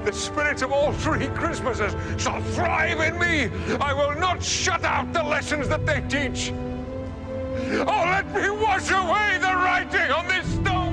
The spirits of all three Christmases shall thrive in me. I will not shut out the lessons that they teach. Oh, let me wash away the writing on this stone.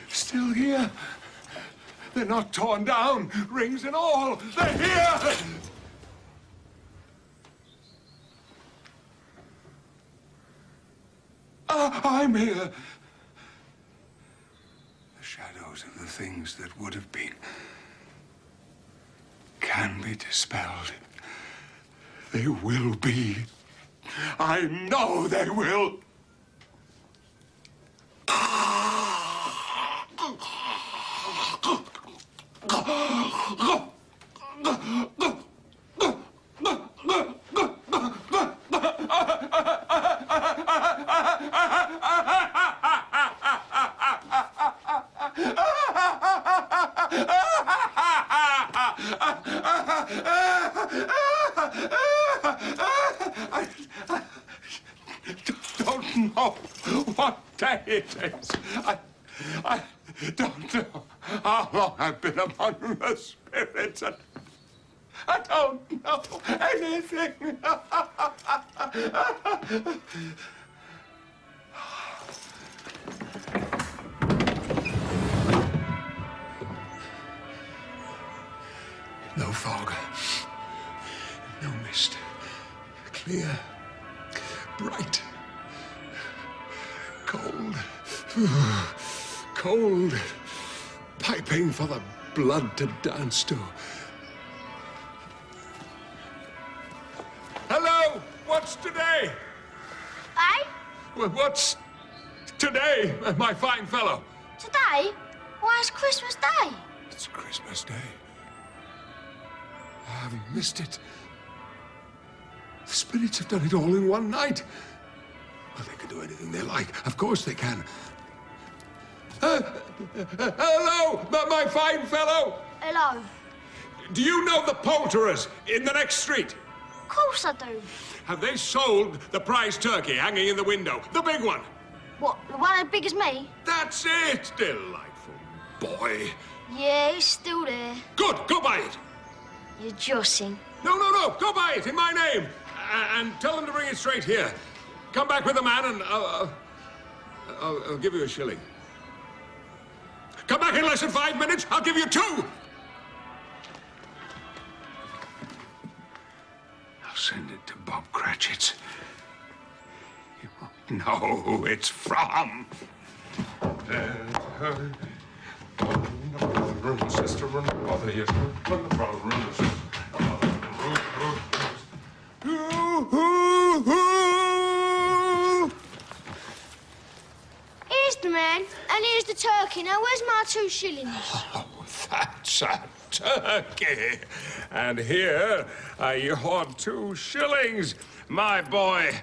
Still here. They're not torn down, rings and all. They're here! I'm here. The shadows of the things that would have been can be dispelled. They will be. I know they will. Don't know what day it is. I don't know how long I've been among the spirits. I don't know anything. No fog, no mist, clear, bright, cold, cold, piping for the blood to dance to. Hello, what's today? Eh? What's today, my fine fellow? Today? Why, it's Christmas Day. It's Christmas Day. I haven't missed it. The spirits have done it all in one night. Well, they can do anything they like. Of course they can. Hello, my fine fellow. Hello. Do you know the poulterers in the next street? Of course I do. Have they sold the prize turkey hanging in the window? The big one? What, the one as big as me? That's it, delightful boy. Yeah, it's still there. Good, go buy it. You're jossing. No, go buy it in my name. And tell them to bring it straight here. Come back with the man and I'll give you a shilling. Come back in less than 5 minutes, I'll give you 2. I'll send it to Bob Cratchit's. He won't know who it's from. Sister, run the brother, yes. Run the brother, run the sister. Here's the man, and here's the turkey. Now, where's my 2 shillings? Oh, that's a turkey. And here are your 2 shillings, my boy.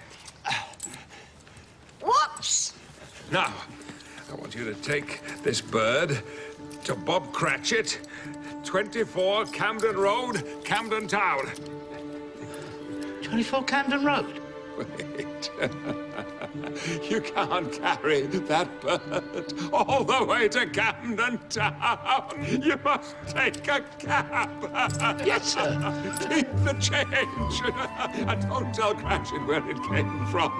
What? us. Now, I want you to take this bird to Bob Cratchit, 24 Camden Road, Camden Town. 24 Camden Road? Wait. You can't carry that bird all the way to Camden Town. You must take a cab. Yes, sir. Keep the change. And don't tell Cratchit where it came from.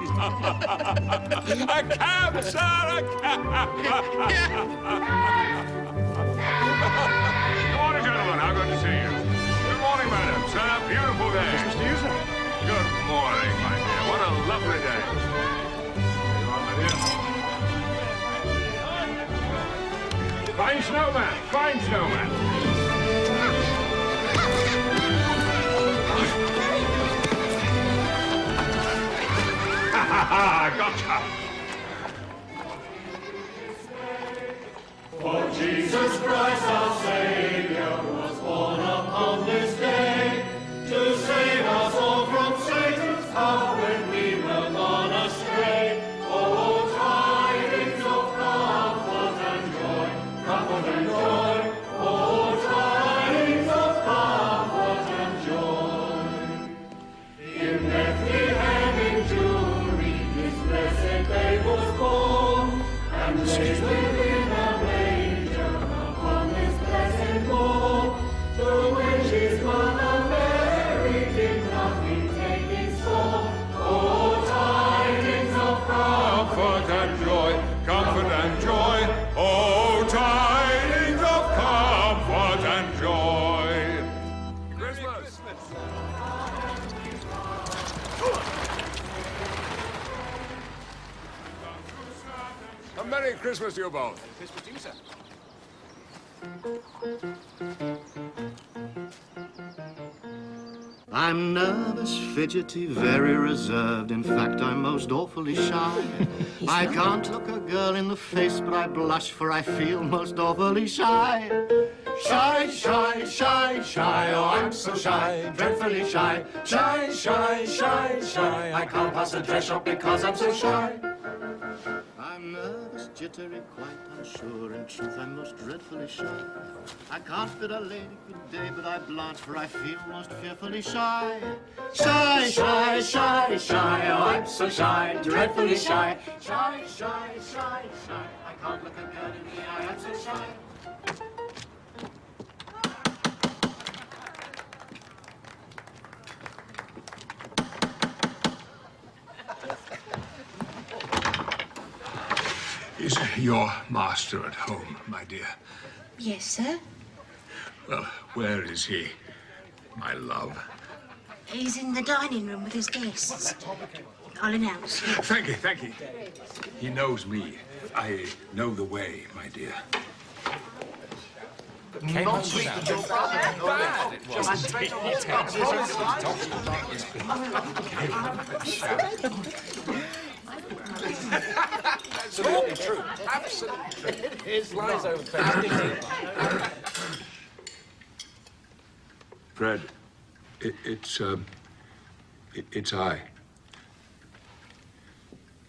A cab, sir, a cab. Good morning, gentlemen. How good to see you. Good morning, madam. It's a beautiful day. Christmas to you, sir. Good morning, my dear. What a lovely day. Here you are, my dear. Fine snowman. Fine snowman. Ha ha ha! Gotcha. For Jesus Christ our Savior was born upon this day to save us all from Satan's power when we were gone astray. Oh, tidings of comfort and joy, comfort and joy. Oh, tidings of comfort and joy. In Bethlehem in Jewry, this blessed babe was born, and laid within a manger upon this blessed morn, to which his mother Mary did nothing take in store. Oh, tidings of Comfort and joy, comfort and joy. Oh, tidings of comfort and joy. Christmas. A Merry Christmas to you both. Christmas to you, sir. I'm nervous, fidgety, very reserved. In fact, I'm most awfully shy. I can't look a girl in the face, but I blush, for I feel most awfully shy. Shy, shy, shy, shy, oh, I'm so shy, dreadfully shy. Shy, shy, shy, shy, I can't pass a dress shop because I'm so shy. I'm nervous, jittery, quite unsure. In truth, I'm most dreadfully shy. I can't bid a lady good day, but I blanch, for I feel most fearfully shy. Shy, shy, shy, shy, oh, I'm so shy, dreadfully shy. Shy, shy, shy, shy, I can't look a girl in the eye, I'm so shy. Is your master at home, my dear? Yes, sir. Well, where is he, my love? He's in the dining room with his guests. I'll announce. Thank you, thank you. He knows me. I know the way, my dear. Not sweet to your brother. Bad it was. Absolutely true. Absolutely true. Here's lies over there. Fred, it's I.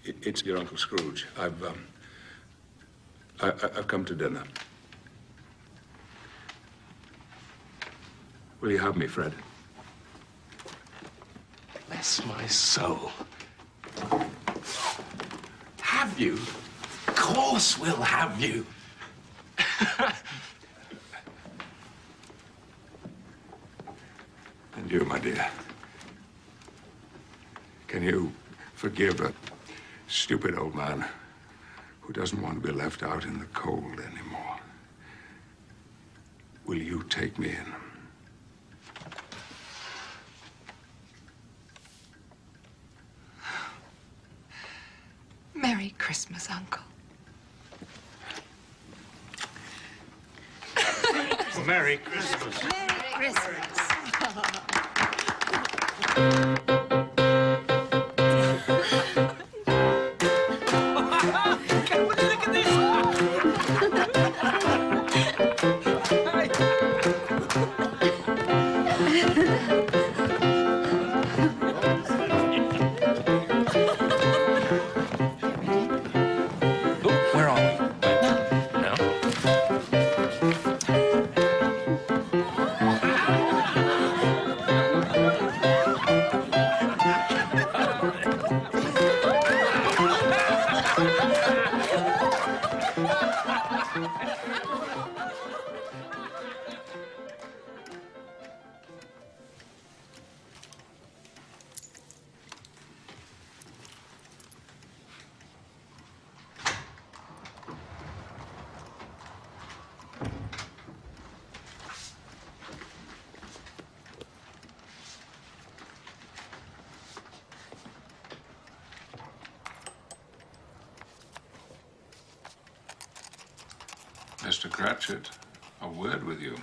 It's your Uncle Scrooge. I've come to dinner. Will you have me, Fred? Bless my soul. Have you? Of course we'll have you. And you, my dear. Can you forgive a stupid old man who doesn't want to be left out in the cold anymore? Will you take me in? Merry Christmas, Uncle. Merry Christmas. Merry Christmas. Mr. Cratchit, a word with you.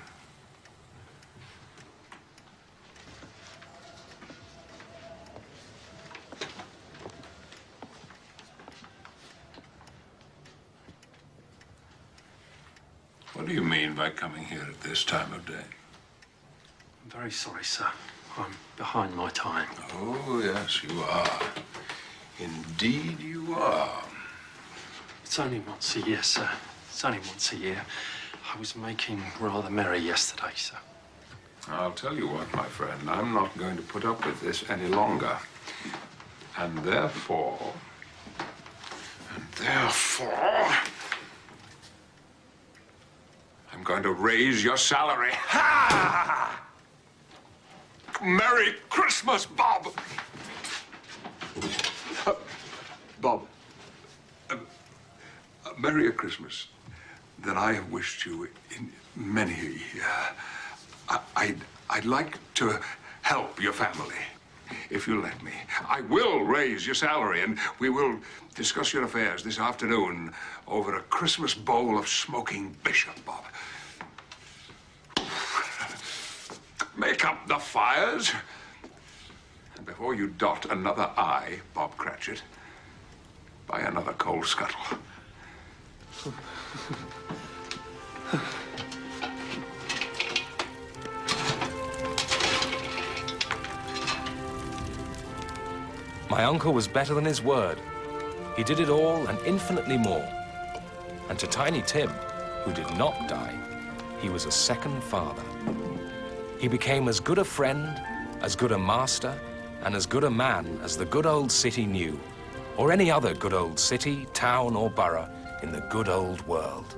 What do you mean by coming here at this time of day? I'm very sorry, sir. I'm behind my time. Oh, yes, you are. Indeed you are. It's only once a year, sir. It's only once a year. I was making rather merry yesterday, sir. I'll tell you what, my friend, I'm not going to put up with this any longer. And therefore... I'm going to raise your salary. Ha! Merry Christmas, Bob! Bob, merrier Christmas than I have wished you in many a year. I'd like to help your family, if you'll let me. I will raise your salary, and we will discuss your affairs this afternoon over a Christmas bowl of smoking bishop, Bob. Make up the fires. And before you dot another I, Bob Cratchit, buy another coal scuttle. My uncle was better than his word. He did it all and infinitely more. And to Tiny Tim, who did not die, he was a second father. He became as good a friend, as good a master, and as good a man as the good old city knew, or any other good old city, town, or borough in the good old world.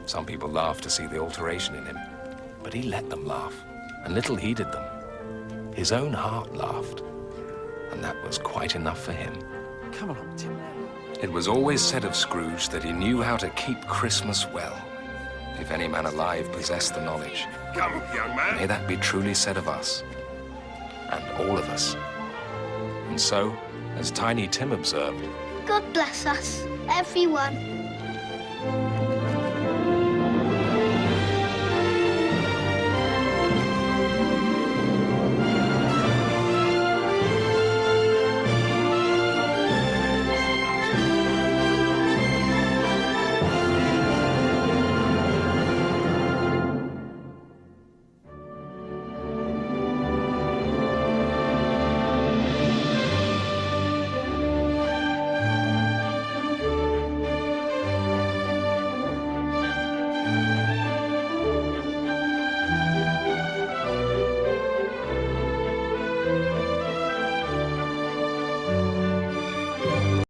Some people laughed to see the alteration in him, but he let them laugh, and little heeded them. His own heart laughed, and that was quite enough for him. Come along, Tim. It was always said of Scrooge that he knew how to keep Christmas well. If any man alive possessed the knowledge. Come, young man. May that be truly said of us, and all of us. And so, as Tiny Tim observed, God bless us, everyone.